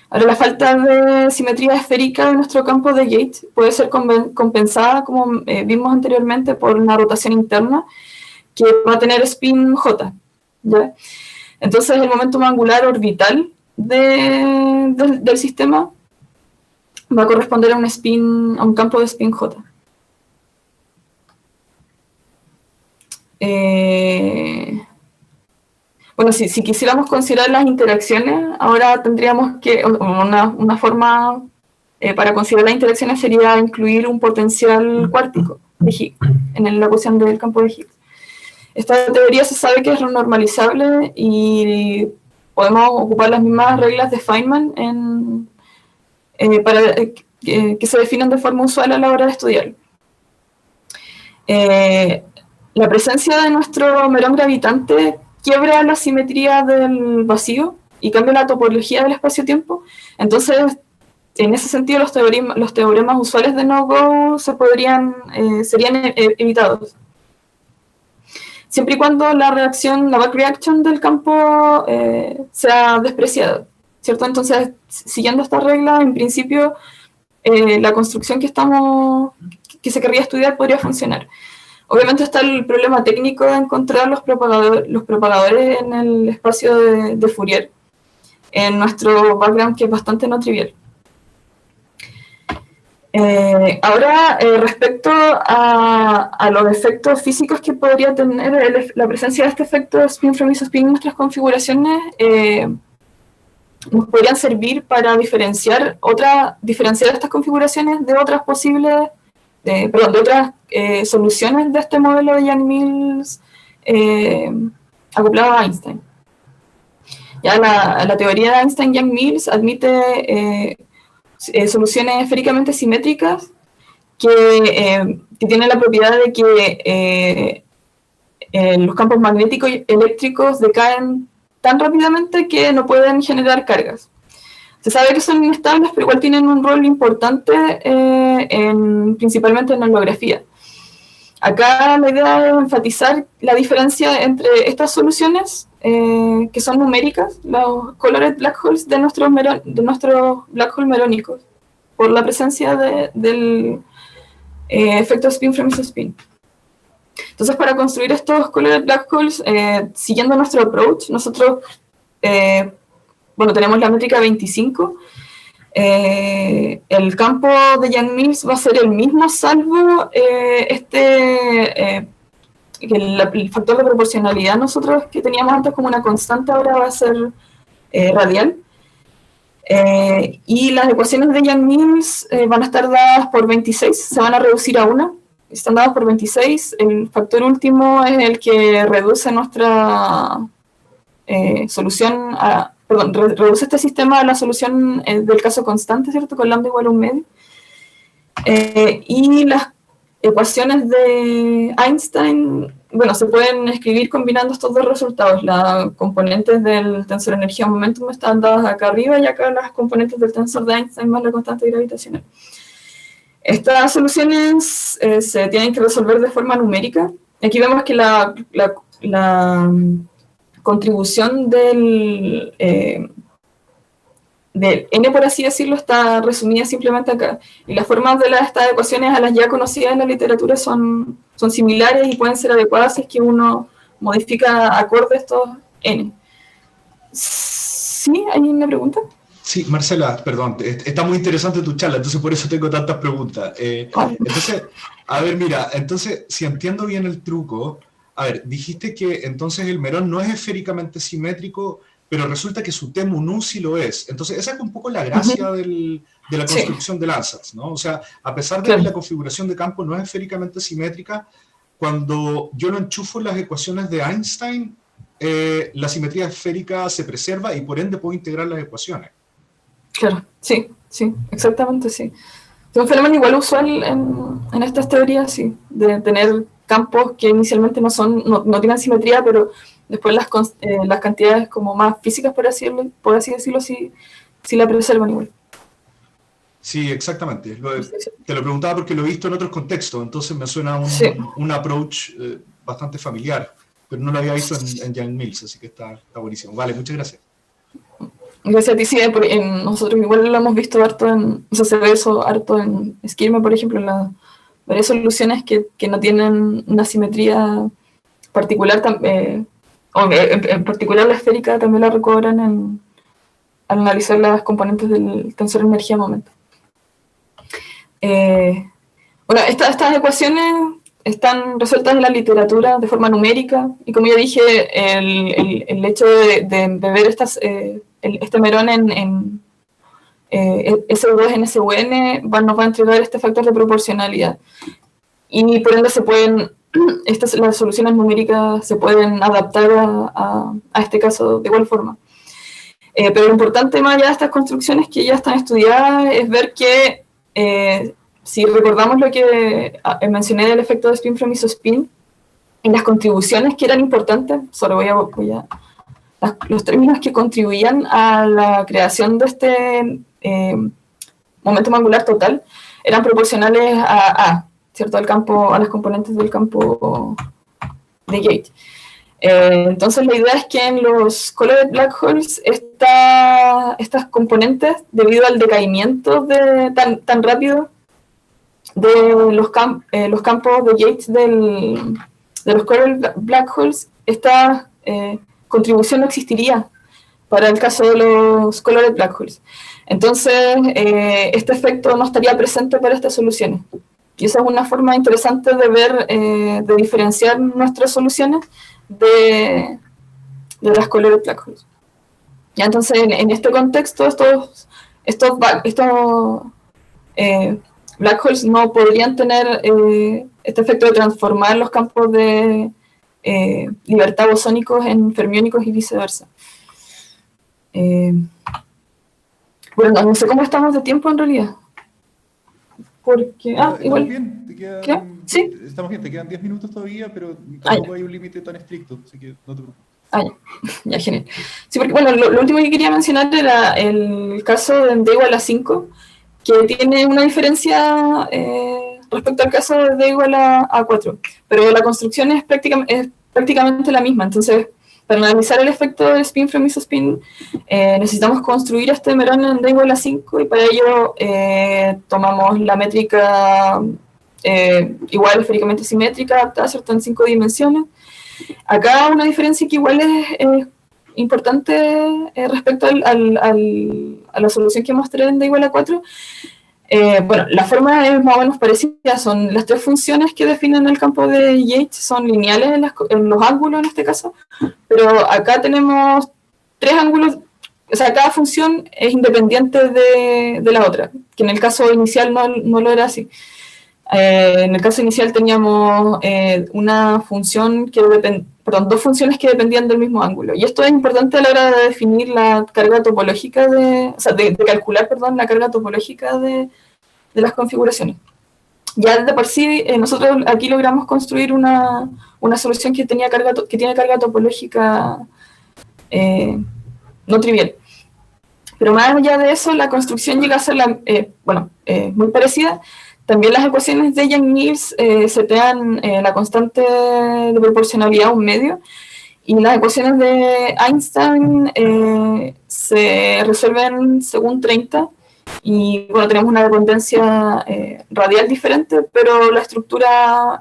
Ahora, la falta de simetría esférica de nuestro campo de Gates puede ser compensada, como vimos anteriormente, por una rotación interna que va a tener spin J, ¿ya? Entonces, el momentum angular orbital del sistema va a corresponder a un campo de spin J. Bueno, si quisiéramos considerar las interacciones, ahora tendríamos que, una forma para considerar las interacciones sería incluir un potencial cuántico de Higgs en la ecuación del campo de Higgs. Esta teoría se sabe que es renormalizable y podemos ocupar las mismas reglas de Feynman para que se definan de forma usual a la hora de estudiarlo. La presencia de nuestro merón gravitante quiebra la simetría del vacío y cambia la topología del espacio-tiempo. Entonces, en ese sentido, los teoremas usuales de no-go serían evitados. Siempre y cuando la back reaction del campo sea despreciada, ¿cierto? Entonces, siguiendo esta regla, en principio, la construcción que se querría estudiar podría funcionar. Obviamente está el problema técnico de encontrar los propagadores en el espacio de Fourier, en nuestro background, que es bastante no trivial. Ahora, respecto a los efectos físicos que podría tener la presencia de este efecto de spin from isospin en nuestras configuraciones, nos podrían servir para diferenciar estas configuraciones de otras posibles, de otras soluciones de este modelo de Yang-Mills acoplado a Einstein. Ya la teoría de Einstein-Yang-Mills admite soluciones esféricamente simétricas que tienen la propiedad de que los campos magnéticos y eléctricos decaen tan rápidamente que no pueden generar cargas. Se sabe que son inestables, pero igual tienen un rol importante principalmente en la holografía. Acá la idea es enfatizar la diferencia entre estas soluciones, que son numéricas, los colored black holes de nuestros black hole merónicos, por la presencia del efecto spin from isospin. Entonces, para construir estos colored black holes, siguiendo nuestro approach, nosotros tenemos la métrica 25. El campo de Yang-Mills va a ser el mismo, salvo el factor de proporcionalidad nosotros que teníamos antes como una constante, ahora va a ser radial. Y las ecuaciones de Yang-Mills van a estar dadas por 26, se van a reducir a 1. están dados por 26. El factor último es el que reduce nuestra solución reduce este sistema a la solución del caso constante, ¿cierto? Con lambda igual a 1/2. Y las ecuaciones de Einstein, bueno, se pueden escribir combinando estos dos resultados. Las componentes del tensor energía-momentum están dadas acá arriba y acá las componentes del tensor de Einstein más la constante gravitacional. Estas soluciones se tienen que resolver de forma numérica. Aquí vemos que la contribución del n, por así decirlo, está resumida simplemente acá. Y las formas de estas ecuaciones a las ya conocidas en la literatura son similares y pueden ser adecuadas si es que uno modifica acorde a estos n. ¿Sí? ¿Hay una pregunta? Sí, Marcela, perdón, está muy interesante tu charla, entonces por eso tengo tantas preguntas. Entonces, a ver, mira, entonces, si entiendo bien el truco, a ver, dijiste que entonces el merón no es esféricamente simétrico, pero resulta que su T mu sí lo es. Entonces, esa es un poco la gracia de la construcción del ansatz, ¿no? O sea, a pesar de que la configuración de campo no es esféricamente simétrica, cuando yo lo enchufo en las ecuaciones de Einstein, la simetría esférica se preserva y por ende puedo integrar las ecuaciones. Claro, sí, exactamente, sí. Es un fenómeno igual usual en estas teorías, sí, de tener campos que inicialmente no tienen simetría, pero después las cantidades como más físicas, por así decirlo, sí la preservan igual. Sí, exactamente. Te lo preguntaba porque lo he visto en otros contextos, entonces me suena un approach bastante familiar, pero no lo había visto en Yang-Mills, así que está buenísimo. Vale, muchas gracias. Gracias a ti, sí, nosotros igual lo hemos visto harto se ve eso harto en Schirmer, por ejemplo, en las varias soluciones que no tienen una simetría particular, en particular la esférica también la recobran al analizar las componentes del tensor energía-momento. Bueno, estas ecuaciones están resueltas en la literatura de forma numérica, y como ya dije, el hecho de ver este merón en SU2 en SUN nos va a entregar este factor de proporcionalidad. Y por ende las soluciones numéricas se pueden adaptar a este caso de igual forma. Pero lo importante más allá de estas construcciones que ya están estudiadas es ver que si recordamos lo que mencioné del efecto de spin from isospin, en las contribuciones que eran importantes, solo los términos que contribuían a la creación de este momento angular total eran proporcionales a ¿cierto? A las componentes del campo de Gauge. Entonces la idea es que en los colored black holes estas componentes, debido al decaimiento tan rápido de los campos de Gauge de los colored black holes, esta contribución no existiría para el caso de los colored black holes. Entonces este efecto no estaría presente para estas soluciones. Y esa es una forma interesante de ver, de diferenciar nuestras soluciones de las colored black holes. Ya, entonces, en este contexto, estos black holes no podrían tener este efecto de transformar los campos de libertad bosónicos en fermiónicos y viceversa. Bueno, no sé cómo estamos de tiempo en realidad. Porque, igual. Bien, ¿Sí? Estamos bien, te quedan 10 minutos todavía, pero tampoco hay un límite tan estricto, así que no te preocupes. Ya, genial. Sí, porque bueno, lo último que quería mencionar era el caso de D igual a 5, que tiene una diferencia respecto al caso de D igual a 4, pero la construcción es prácticamente la misma. Entonces, para analizar el efecto del spin from isospin, necesitamos construir este merón en D igual a 5, y para ello tomamos la métrica igual esféricamente simétrica, adaptada, ¿cierto?, en 5 dimensiones. Acá una diferencia que igual es importante respecto a la solución que mostré en D igual a 4. Bueno, la forma es más o menos parecida, son las tres funciones que definen el campo de Yates, son lineales en los ángulos en este caso, pero acá tenemos tres ángulos, o sea, cada función es independiente de la otra, que en el caso inicial no lo era así. En el caso inicial teníamos una función dos funciones que dependían del mismo ángulo. Y esto es importante a la hora de definir la carga topológica de calcular, perdón, la carga topológica de las configuraciones. Ya de por sí, nosotros aquí logramos construir una solución que tiene carga topológica no trivial. Pero más allá de eso, la construcción llega a ser muy parecida. También las ecuaciones de Yang-Mills setean la constante de proporcionalidad a un medio, y las ecuaciones de Einstein se resuelven según 30, y bueno, tenemos una dependencia radial diferente, pero la estructura,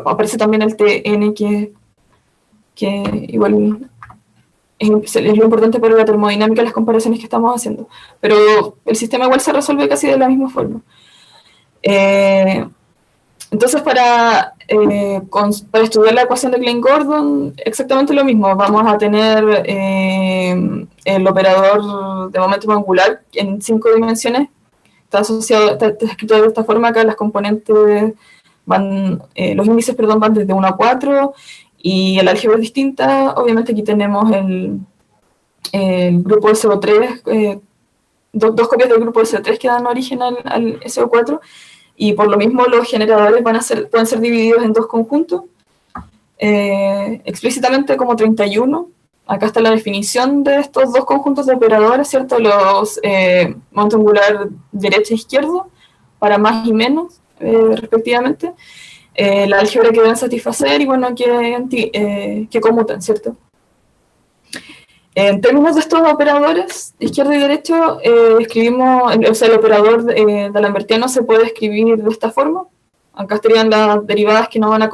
aparece también el Tn, que igual es lo importante para la termodinámica y las comparaciones que estamos haciendo. Pero el sistema igual se resuelve casi de la misma forma. Entonces, para estudiar la ecuación de Klein-Gordon, exactamente lo mismo. Vamos a tener el operador de momento angular en 5 dimensiones. Está escrito de esta forma. Acá las componentes los índices van desde 1 a 4, y el álgebra es distinta. Obviamente aquí tenemos el grupo SO3, dos copias del grupo SO3 que dan origen al SO4, y por lo mismo los generadores pueden ser divididos en dos conjuntos, explícitamente como 31. Acá está la definición de estos dos conjuntos de operadores, ¿cierto? Los momento angular derecho e izquierdo, para más y menos, respectivamente. La álgebra que deben satisfacer y bueno, que conmutan, ¿cierto? En términos de estos operadores, izquierdo y derecho, escribimos, el operador de Lambertiano se puede escribir de esta forma. Acá estarían las derivadas que no van a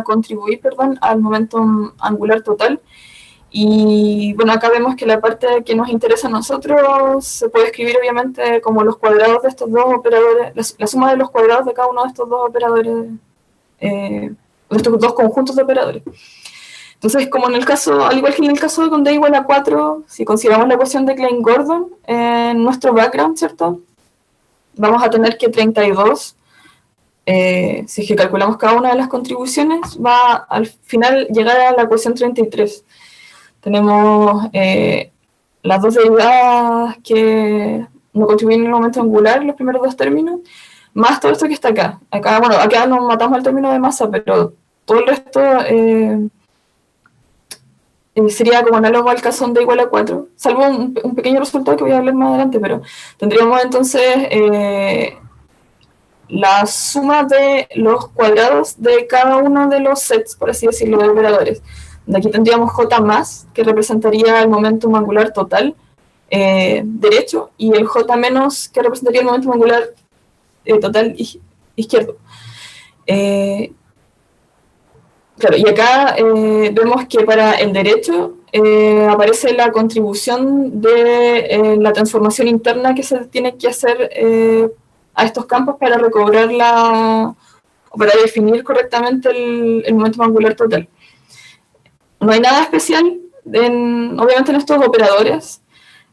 contribuir al momento angular total. Y bueno, acá vemos que la parte que nos interesa a nosotros se puede escribir obviamente como los cuadrados de estos dos operadores, la suma de los cuadrados de cada uno de estos dos operadores, de estos dos conjuntos de operadores. Entonces, como al igual que en el caso con D igual a 4, si consideramos la ecuación de Klein-Gordon en nuestro background, ¿cierto? Vamos a tener que 32, si es que calculamos cada una de las contribuciones, va al final llegar a la ecuación 33. Tenemos las dos derivadas que no contribuyen en el momento angular, los primeros dos términos, más todo esto que está acá. Acá nos matamos el término de masa, pero todo el resto sería como análogo al caso de igual a 4, salvo un pequeño resultado que voy a hablar más adelante, pero tendríamos entonces la suma de los cuadrados de cada uno de los sets, por así decirlo, de operadores. De aquí tendríamos J más, que representaría el momentum angular total derecho, y el J menos, que representaría el momentum angular total izquierdo. Claro, y acá vemos que para el derecho aparece la contribución de la transformación interna que se tiene que hacer a estos campos para para definir correctamente el momento angular total. No hay nada especial, obviamente, en estos operadores.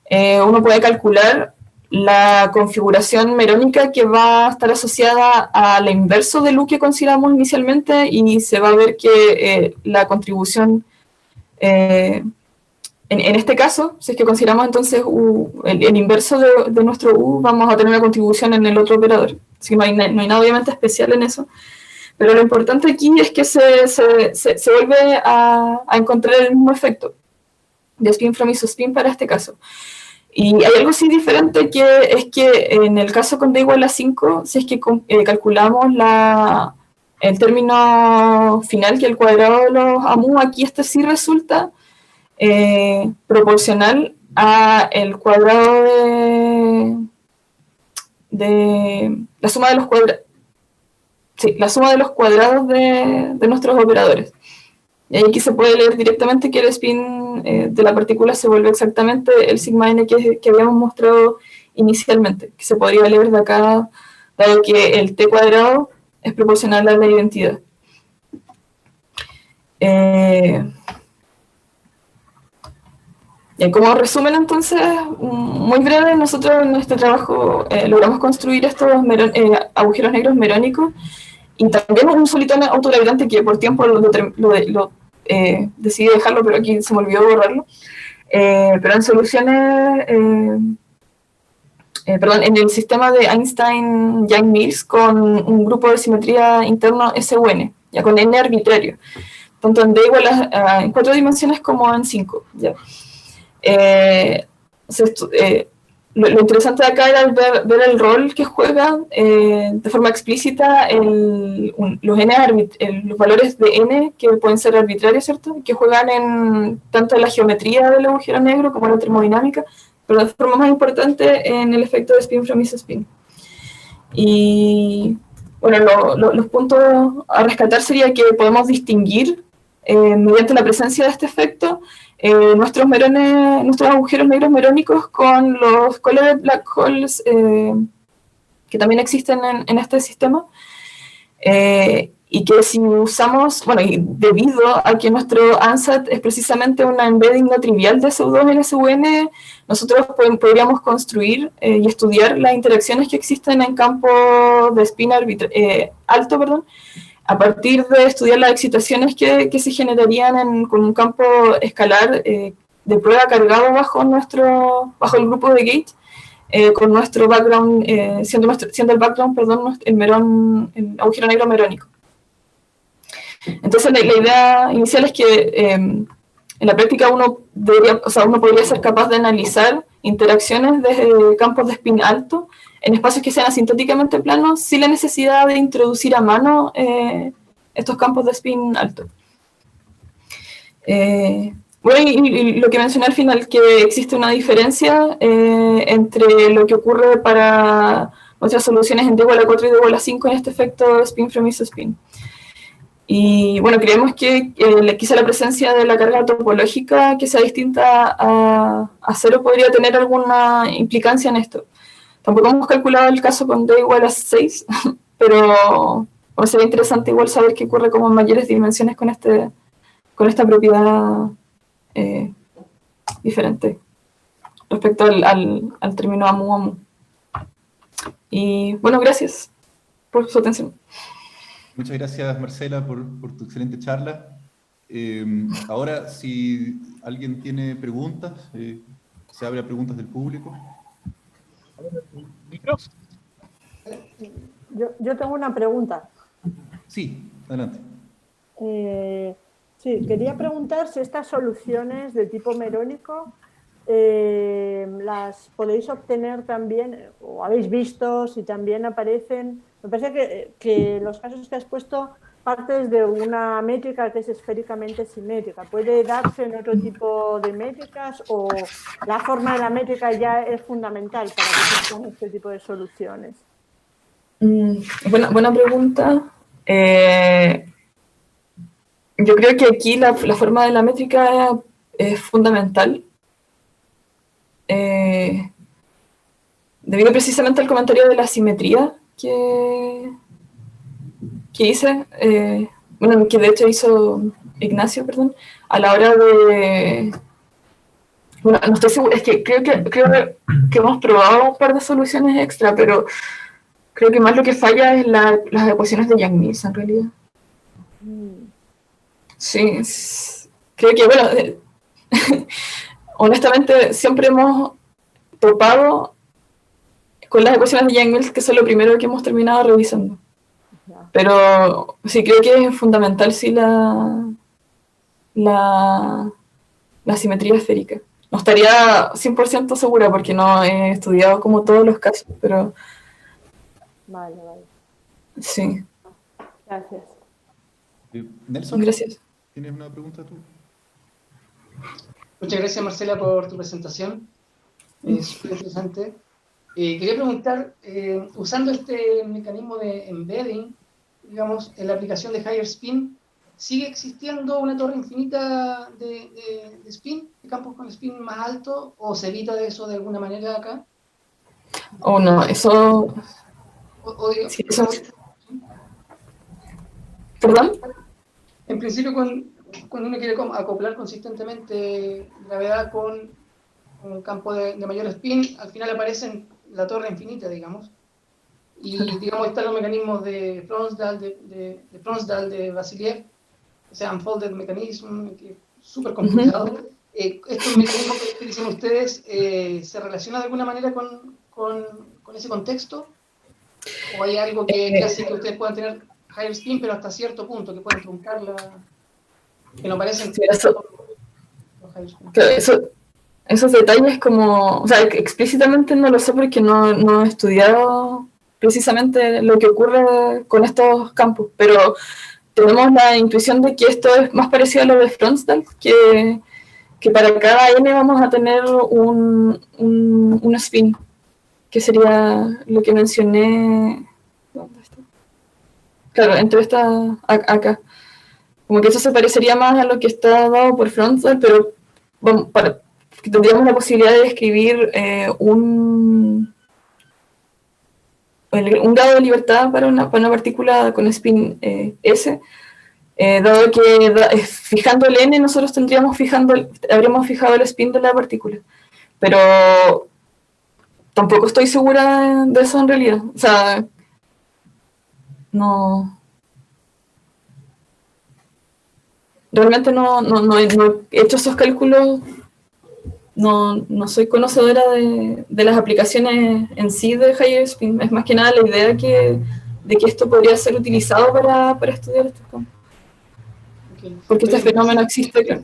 Uno puede calcular la configuración merónica que va a estar asociada al inverso del U que consideramos inicialmente, y se va a ver que la contribución, en este caso, si es que consideramos entonces el inverso de nuestro U, vamos a tener una contribución en el otro operador. Así que no hay nada obviamente especial en eso. Pero lo importante aquí es que se vuelve a encontrar el mismo efecto de spin from isospin para este caso. Y hay algo sí diferente, que es que en el caso con D igual a 5, si es que calculamos el término final, que es el cuadrado de los AMU, aquí este sí resulta proporcional a el cuadrado de la suma de los cuadrados. Sí, la suma de los cuadrados de nuestros operadores. Y aquí se puede leer directamente que el spin de la partícula se vuelve exactamente el sigma n que habíamos mostrado inicialmente, que se podría leer de acá, dado que el t cuadrado es proporcional a la identidad. Como resumen, entonces, muy breve, nosotros en este trabajo logramos construir estos agujeros negros merónicos y también un solitón autogravitante que por tiempo decidí dejarlo, pero aquí se me olvidó borrarlo. Pero en soluciones, perdón, en el sistema de Einstein-Yang-Mills con un grupo de simetría interno SUN, ya con n arbitrario, tanto en D igual en 4 dimensiones como en 5. ¿Ya? Lo interesante de acá era ver el rol que juega de forma explícita los valores de n, que pueden ser arbitrarios, ¿cierto? Que juegan en tanto en la geometría del agujero negro como en la termodinámica, pero de forma más importante en el efecto de spin from isospin. Y bueno, los puntos a rescatar sería que podemos distinguir mediante la presencia de este efecto nuestros agujeros negros merónicos con los colored black holes que también existen en este sistema, y que si usamos, bueno, y debido a que nuestro ANSAT es precisamente una embedding no trivial de SU2 en SUN, nosotros podríamos construir y estudiar las interacciones que existen en campo de spin alto, perdón, a partir de estudiar las excitaciones que se generarían con un campo escalar de prueba cargado bajo el grupo de gate, con nuestro background, siendo el background, perdón, el agujero negro merónico. Entonces la idea inicial es que en la práctica uno podría ser capaz de analizar interacciones de campos de spin alto en espacios que sean asintóticamente planos sin la necesidad de introducir a mano estos campos de spin alto. Bueno, y lo que mencioné al final, que existe una diferencia entre lo que ocurre para nuestras soluciones en D igual a 4 y D igual a 5 en este efecto spin from isospin. Y bueno, creemos que quizá la presencia de la carga topológica que sea distinta a 0 podría tener alguna implicancia en esto. Tampoco hemos calculado el caso con D igual a 6, pero bueno, sería interesante igual saber qué ocurre como en mayores dimensiones con esta propiedad diferente respecto al término amu-amu. Y bueno, gracias por su atención. Muchas gracias, Marcela, por tu excelente charla. Ahora, si alguien tiene preguntas, se abre a preguntas del público. Yo tengo una pregunta. Sí, adelante. Sí, quería preguntar si estas soluciones de tipo merónico las podéis obtener también, o habéis visto si también aparecen. Me parece que los casos que has puesto partes de una métrica que es esféricamente simétrica. ¿Puede darse en otro tipo de métricas o la forma de la métrica ya es fundamental para que se pongan este tipo de soluciones? Buena pregunta. Yo creo que aquí la forma de la métrica es fundamental. Debido precisamente al comentario de la simetría que hice, bueno, que de hecho hizo Ignacio, perdón, a la hora de... Bueno, no estoy segura, es que creo que hemos probado un par de soluciones extra, pero creo que más lo que falla es las ecuaciones de Yang-Mills, en realidad. Sí, creo que, bueno, honestamente siempre hemos topado con las ecuaciones de Yang-Mills, que son lo primero que hemos terminado revisando. Pero sí, creo que es fundamental sí la simetría esférica. No estaría 100% segura porque no he estudiado como todos los casos, pero... Vale. Sí. Gracias. Nelson, gracias. ¿Tienes una pregunta tú? Muchas gracias, Marcela, por tu presentación. Es súper interesante. Quería preguntar, usando este mecanismo de embedding, digamos, en la aplicación de Higher Spin, ¿sigue existiendo una torre infinita de spin, de campos con spin más alto, o se evita de eso de alguna manera acá? Oh, no, eso... Sí, eso... ¿Perdón? En principio, cuando uno quiere acoplar consistentemente gravedad con un campo de mayor spin, al final aparece en la torre infinita, digamos. Y, digamos, están los mecanismos de Fronsdal, de Fronsdal, de Vasiliev, o sea, Unfolded Mechanism, que es súper complicado. ¿Estos mecanismos que dicen ustedes se relacionan de alguna manera con ese contexto? ¿O hay algo que hace que ustedes puedan tener higher spin, pero hasta cierto punto, que pueden truncarla, que no parecen Sí, eso, los higher spin? claro, esos detalles como, o sea, explícitamente no lo sé porque no he estudiado precisamente lo que ocurre con estos campos, pero tenemos la intuición de que esto es más parecido a lo de Fronsdal, que para cada n vamos a tener un spin, que sería lo que mencioné. ¿Dónde está? Claro, entre acá. Como que eso se parecería más a lo que está dado por Fronsdal, pero bueno, tendríamos la posibilidad de escribir un grado de libertad para una partícula con spin S, dado que fijando el n nosotros habríamos fijado el spin de la partícula. Pero tampoco estoy segura de eso en realidad. O sea, no... Realmente no he hecho esos cálculos. No soy conocedora de las aplicaciones en sí de higher spin. Es más que nada la idea de que esto podría ser utilizado para estudiar estos campos. Okay. Porque este fenómeno existe, claro.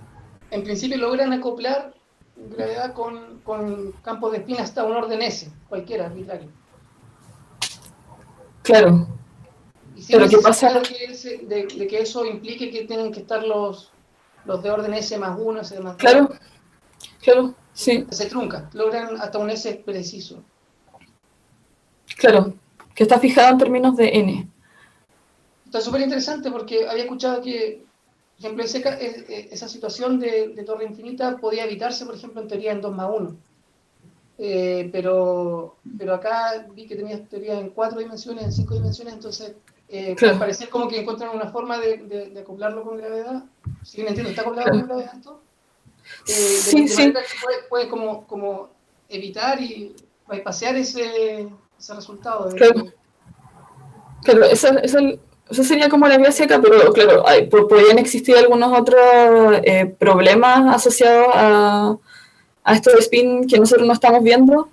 En principio logran acoplar gravedad con campos de spin hasta un orden S, cualquiera, arbitrario. Claro. Y sin Pero ¿qué necesidad pasa? de que eso implique que tienen que estar los de orden S más 1, S más 2. Claro, sí, Se trunca, logran hasta un S preciso. claro. Que está fijado en términos de n. Está súper interesante porque había escuchado que, por ejemplo, esa situación de torre infinita podía evitarse, por ejemplo, en teoría en 2 más 1. Pero acá vi que tenías teoría en 4 dimensiones, en 5 dimensiones, entonces Claro. al parecer como que encuentran una forma de acoplarlo con gravedad. Si bien entiendo, ¿está acoplado con gravedad esto? Sí, de sí. manera que puede como evitar y bypassear ese resultado. Claro, esa sería como la gracia acá, pero claro, podrían existir algunos otros problemas asociados a esto de spin que nosotros no estamos viendo,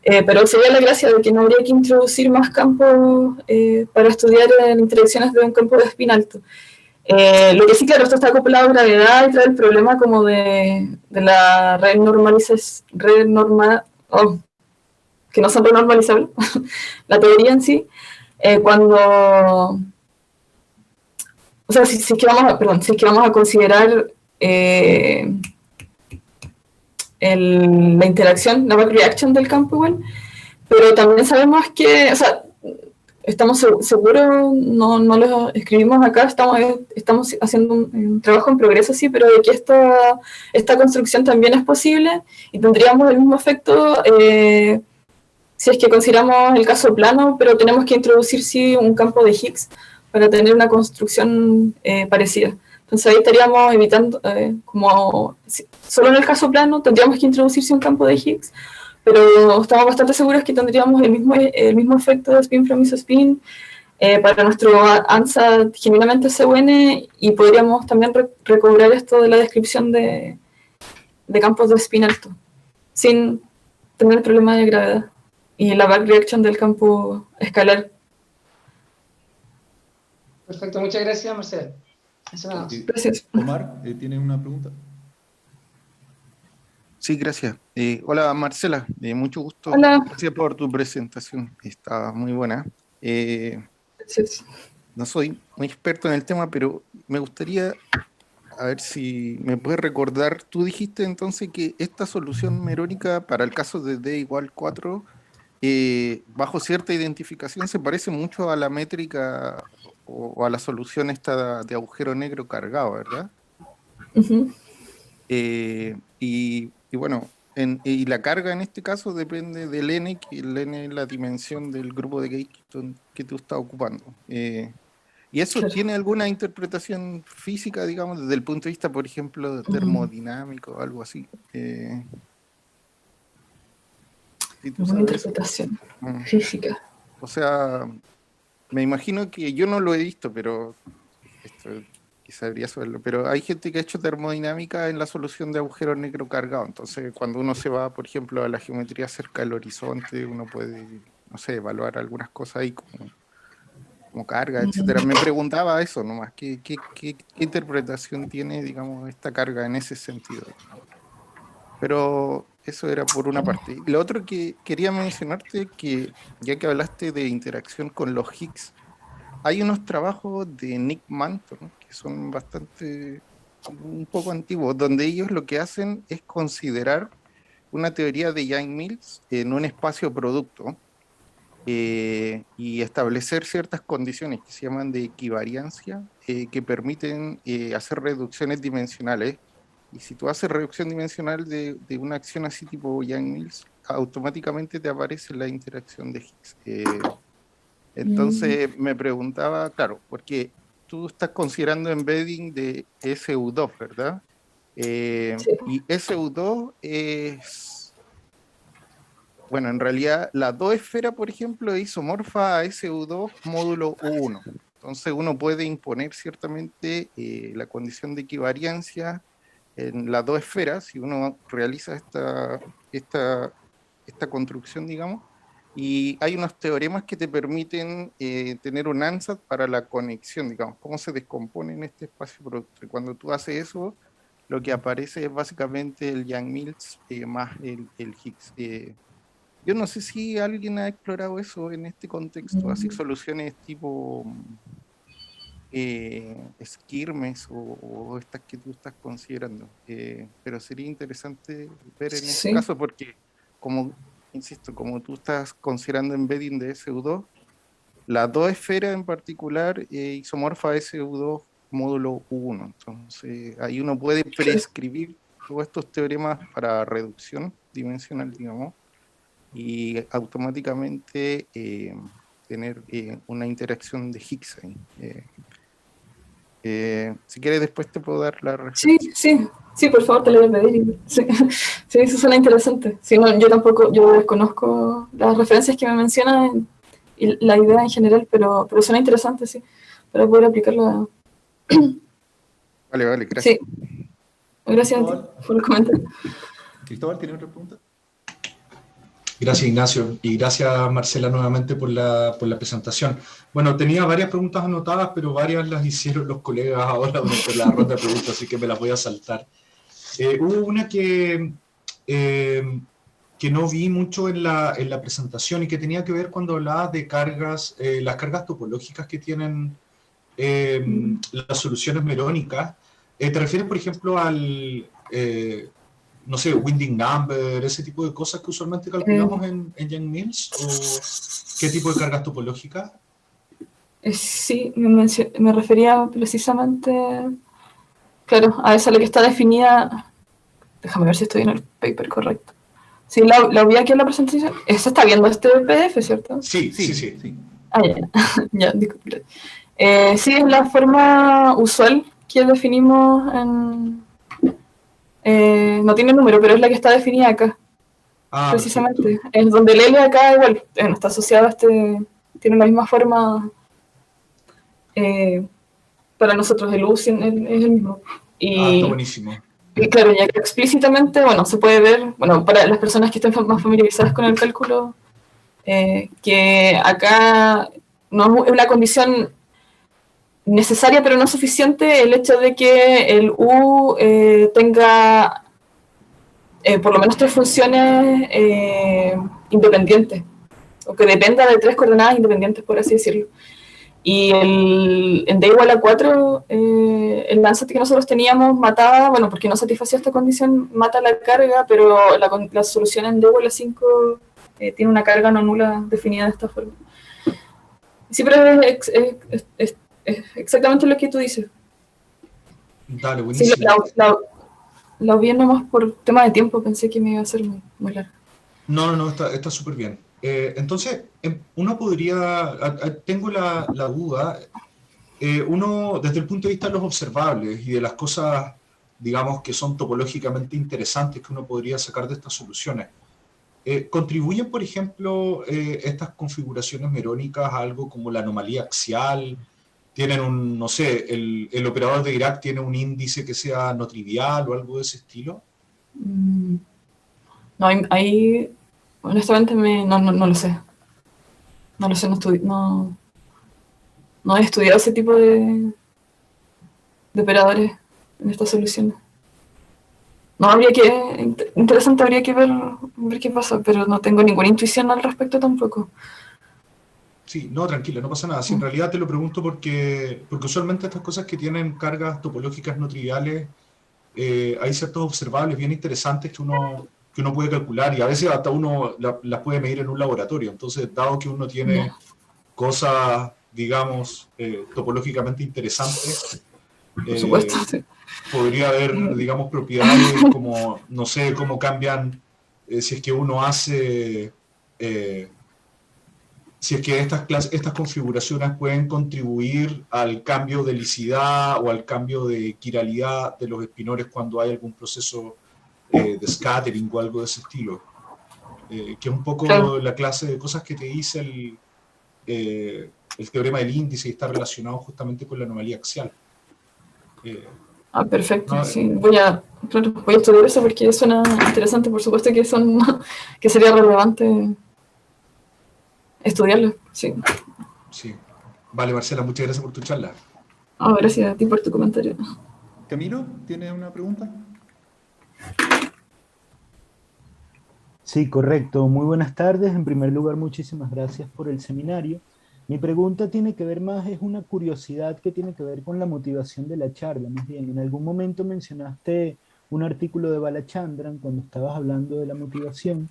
pero sería la gracia de que no habría que introducir más campos para estudiar interacciones de un campo de spin alto. Lo que sí, claro, esto está acoplado a gravedad y trae el problema como de la que no son renormalizables, la teoría en sí, cuando, o sea, si es que vamos a considerar la interacción, la back reaction del campo igual, pero también sabemos que, o sea, estamos seguros, no lo escribimos acá, estamos haciendo un trabajo en progreso, sí, pero de que esta construcción también es posible y tendríamos el mismo efecto si es que consideramos el caso plano, pero tenemos que introducir sí un campo de Higgs para tener una construcción parecida. Entonces ahí estaríamos evitando, solo en el caso plano tendríamos que introducirse un campo de Higgs, pero estamos bastante seguros que tendríamos el mismo efecto de spin from isospin para nuestro ANSA genuinamente SUN y podríamos también recobrar esto de la descripción de campos de spin alto, sin tener el problema de gravedad y la back reaction del campo escalar. Perfecto, muchas gracias, Marcela. Gracias. Omar, ¿tiene una pregunta? Sí, gracias. Hola Marcela, mucho gusto. Hola. Gracias por tu presentación, está muy buena. Gracias. No soy muy experto en el tema, pero me gustaría, a ver si me puedes recordar, tú dijiste entonces que esta solución merónica para el caso de D igual 4, bajo cierta identificación se parece mucho a la métrica o a la solución esta de agujero negro cargado, ¿verdad? Uh-huh. Y bueno, y la carga en este caso depende del n, que el n es la dimensión del grupo de gauge que tú estás ocupando. ¿Y eso Claro. tiene alguna interpretación física, digamos, desde el punto de vista, por ejemplo, termodinámico o algo así? Si tú Una sabes. interpretación Mm. física. O sea, me imagino que yo no lo he visto, pero esto quizá debería saberlo. Pero hay gente que ha hecho termodinámica en la solución de agujeros negros cargados. Entonces, cuando uno se va, por ejemplo, a la geometría cerca del horizonte, uno puede, no sé, evaluar algunas cosas ahí como carga, etcétera. Me preguntaba eso nomás, ¿qué interpretación tiene, digamos, esta carga en ese sentido? Pero eso era por una parte. Y lo otro que quería mencionarte, que ya que hablaste de interacción con los Higgs, hay unos trabajos de Nick Manton que son un poco antiguos, donde ellos lo que hacen es considerar una teoría de Yang-Mills en un espacio producto y establecer ciertas condiciones que se llaman de equivariancia que permiten hacer reducciones dimensionales. Y si tú haces reducción dimensional de una acción así tipo Yang-Mills, automáticamente te aparece la interacción de Higgs. Entonces me preguntaba, claro, porque tú estás considerando embedding de SU2, ¿verdad? Sí. Y SU2 es, bueno, en realidad la 2 esfera, por ejemplo, es isomorfa a SU2 módulo U1. Entonces uno puede imponer ciertamente la condición de equivariancia en las 2 esferas, si uno realiza esta construcción, digamos, y hay unos teoremas que te permiten tener un ansatz para la conexión, digamos, cómo se descompone en este espacio producto. Y cuando tú haces eso, lo que aparece es básicamente el Yang-Mills más el Higgs. Yo no sé si alguien ha explorado eso en este contexto, así soluciones tipo Skirmes o estas que tú estás considerando. Pero sería interesante ver en este caso porque, como insisto, como tú estás considerando embedding de SU2, la 2 esfera en particular isomorfa a SU2 módulo U1. Entonces ahí uno puede prescribir todos estos teoremas para reducción dimensional, digamos, y automáticamente tener una interacción de Higgs ahí. Si quieres después te puedo dar la referencia. Sí, por favor, te lo voy a pedir. Sí, sí, eso suena interesante. Sí, no, yo desconozco las referencias que me mencionan y la idea en general, pero suena interesante, sí, para poder aplicarlo. Vale, gracias. Sí, gracias a ti por el comentario. Cristóbal, ¿tiene otra pregunta? Gracias, Ignacio, y gracias, Marcela, nuevamente por la presentación. Bueno, tenía varias preguntas anotadas, pero varias las hicieron los colegas ahora durante la ronda de preguntas, así que me las voy a saltar. Hubo una que no vi mucho en la presentación y que tenía que ver cuando hablabas de cargas, las cargas topológicas que tienen las soluciones merónicas. ¿Te refieres, por ejemplo, al... no sé, winding number, ese tipo de cosas que usualmente calculamos en Yang-Mills? ¿O qué tipo de cargas topológicas? Sí, me refería precisamente, claro, a esa la que está definida. Déjame ver si estoy en el paper correcto. Sí, la vi aquí en la presentación. ¿Se está viendo este PDF, cierto? Sí. Ah, ya, disculpe. Sí, es la forma usual que definimos en... no tiene número, pero es la que está definida acá. Precisamente. Perfecto. Es donde el L acá igual está asociado a tiene la misma forma para nosotros, el U es el mismo. Está buenísimo. Y claro, ya que explícitamente, se puede ver, para las personas que estén más familiarizadas con el cálculo, que acá no es una condición necesaria pero no suficiente el hecho de que el U tenga por lo menos 3 funciones independientes, o que dependa de 3 coordenadas independientes, por así decirlo. Y en D igual a 4, el ansatz que nosotros teníamos mataba, porque no satisfacía esta condición, mata la carga, pero la solución en D igual a 5 tiene una carga no nula definida de esta forma. Sí, pero es exactamente lo que tú dices. Dale, buenísimo. Sí, la vi nomás por tema de tiempo, pensé que me iba a ser muy largo. No, está súper bien. Entonces, uno podría, tengo la duda, uno desde el punto de vista de los observables y de las cosas, digamos, que son topológicamente interesantes que uno podría sacar de estas soluciones, ¿contribuyen, por ejemplo, estas configuraciones merónicas a algo como la anomalía axial? ¿Tienen un, no sé, el operador de Dirac tiene un índice que sea no trivial o algo de ese estilo? No, ahí honestamente no lo sé. No lo sé, no he estudiado ese tipo de operadores en estas soluciones. No, interesante, habría que ver qué pasa, pero no tengo ninguna intuición al respecto tampoco. Sí, no, tranquila, no pasa nada. Sí, en realidad te lo pregunto porque usualmente estas cosas que tienen cargas topológicas no triviales, hay ciertos observables bien interesantes que uno puede calcular y a veces hasta uno las puede medir en un laboratorio. Entonces, dado que uno tiene cosas, digamos, topológicamente interesantes, Por supuesto, sí. podría haber, digamos, propiedades como, no sé, cómo cambian, si es que uno hace, si es que estas configuraciones pueden contribuir al cambio de lisidad o al cambio de quiralidad de los espinores cuando hay algún proceso de scattering o algo de ese estilo. Que es un poco Claro. la clase de cosas que te dice el teorema del índice y está relacionado justamente con la anomalía axial. Perfecto, No, sí. Voy a estudiar eso porque suena interesante, por supuesto que sería relevante estudiarlo, sí. sí. Vale, Marcela, muchas gracias por tu charla. Gracias a ti por tu comentario. Camilo, ¿tiene una pregunta? Sí, correcto. Muy buenas tardes. En primer lugar, muchísimas gracias por el seminario. Mi pregunta tiene que ver más, es una curiosidad que tiene que ver con la motivación de la charla. Más bien, en algún momento mencionaste un artículo de Balachandran cuando estabas hablando de la motivación.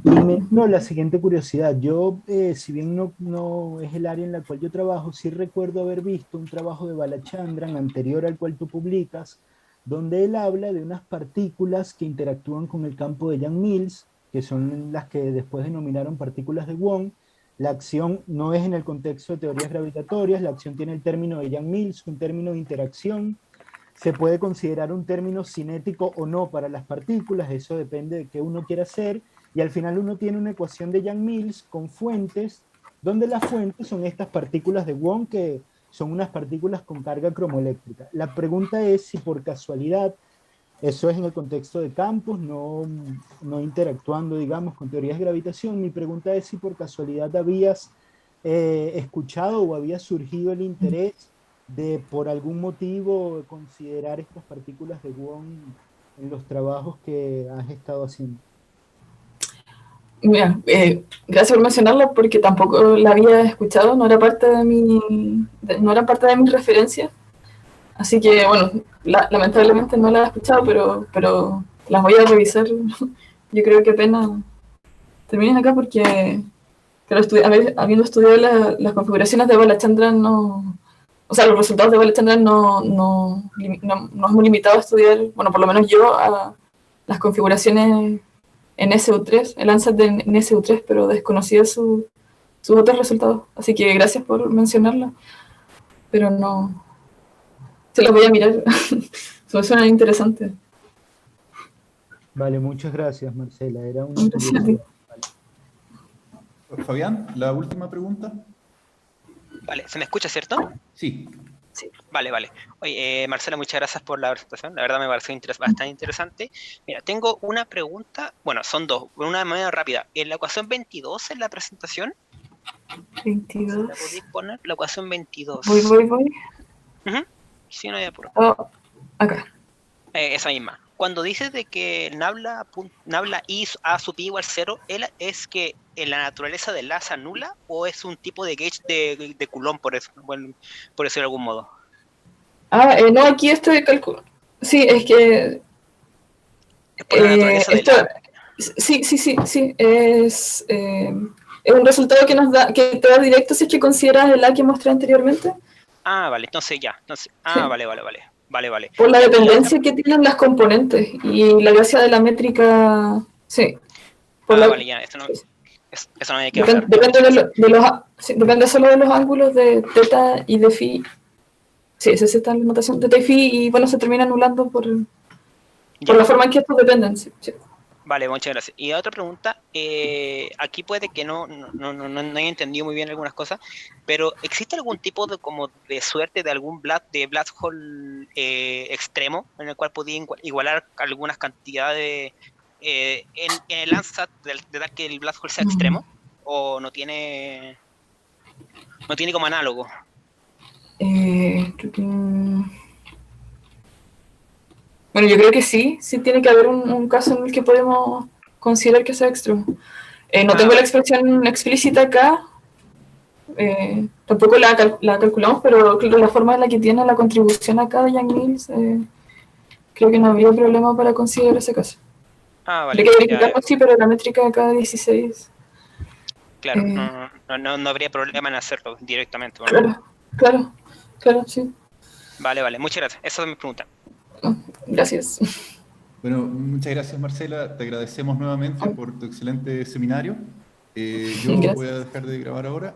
Y me entró la siguiente curiosidad. Yo, si bien no es el área en la cual yo trabajo, sí recuerdo haber visto un trabajo de Balachandran anterior al cual tú publicas, donde él habla de unas partículas que interactúan con el campo de Yang-Mills, que son las que después denominaron partículas de Wong. La acción no es en el contexto de teorías gravitatorias, la acción tiene el término de Yang-Mills, un término de interacción. Se puede considerar un término cinético o no para las partículas, eso depende de qué uno quiera hacer. Y al final uno tiene una ecuación de Yang-Mills con fuentes, donde las fuentes son estas partículas de Wong, que son unas partículas con carga cromoeléctrica. La pregunta es si por casualidad, eso es en el contexto de campos, no interactuando, digamos, con teorías de gravitación. Mi pregunta es si por casualidad habías escuchado o había surgido el interés de, por algún motivo, considerar estas partículas de Wong en los trabajos que has estado haciendo. Mira, gracias por mencionarla porque tampoco la había escuchado, no era parte de mis referencias. Así que, bueno, lamentablemente no la he escuchado, pero las voy a revisar. Yo creo que apenas terminen acá porque, claro, habiendo estudiado las configuraciones de Balachandran, o sea, los resultados de Balachandran no es muy limitado a estudiar, bueno, por lo menos yo, a las configuraciones en SU3, el Ansat de SU3, pero desconocía sus otros resultados. Así que gracias por mencionarla, pero no... Se las voy a mirar. Eso suena interesante. Vale, muchas gracias, Marcela. Era una Gracias a ti. Fabián, la última pregunta. Vale, ¿se me escucha, cierto? Sí. Vale. Oye, Marcela, muchas gracias por la presentación. La verdad me pareció bastante interesante. Mira, tengo una pregunta. Bueno, son dos. Una de manera rápida. En la ecuación 22 en la presentación. 22. ¿La podéis poner? La ecuación 22. Voy. Sí, no hay apuro. Acá. Esa misma. Cuando dices de que nabla I a sub i igual 0, ¿es que en la naturaleza del A se anula o es un tipo de gauge de Coulomb, por eso, bueno, por decirlo de algún modo? No, aquí este cálculo. Sí, es que... Es por la naturaleza del A. Sí. Es un resultado que te da directo si es que consideras el A que mostré anteriormente. Vale, entonces ya. Vale. Vale. Por la dependencia que tienen las componentes y la gracia de la métrica, sí. Vale, ya, eso no me hay que hablar. Depende solo de los ángulos de teta y de phi. Sí, esa es la notación, teta y phi, y bueno, se termina anulando por la forma en que estos dependen. Sí. Vale, muchas gracias. Y otra pregunta, aquí puede que no haya entendido muy bien algunas cosas, pero ¿existe algún tipo de como de suerte de algún black hole extremo en el cual podía igualar algunas cantidades en el Landsat de dar que el black hole sea extremo? ¿O no tiene como análogo? Creo que... Bueno, yo creo que sí tiene que haber un caso en el que podemos considerar que sea extremo. No tengo la expresión explícita acá, tampoco la calculamos, pero la forma en la que tiene la contribución acá de Yang-Mills, creo que no habría problema para considerar ese caso. Vale. Hay que verificarlo, sí, pero la métrica acá de 16... Claro, no habría problema en hacerlo directamente. Claro, sí. Vale, muchas gracias. Esa es mi pregunta. Gracias. Bueno, muchas gracias, Marcela. Te agradecemos nuevamente por tu excelente seminario. Yo Gracias. voy a dejar de grabar ahora.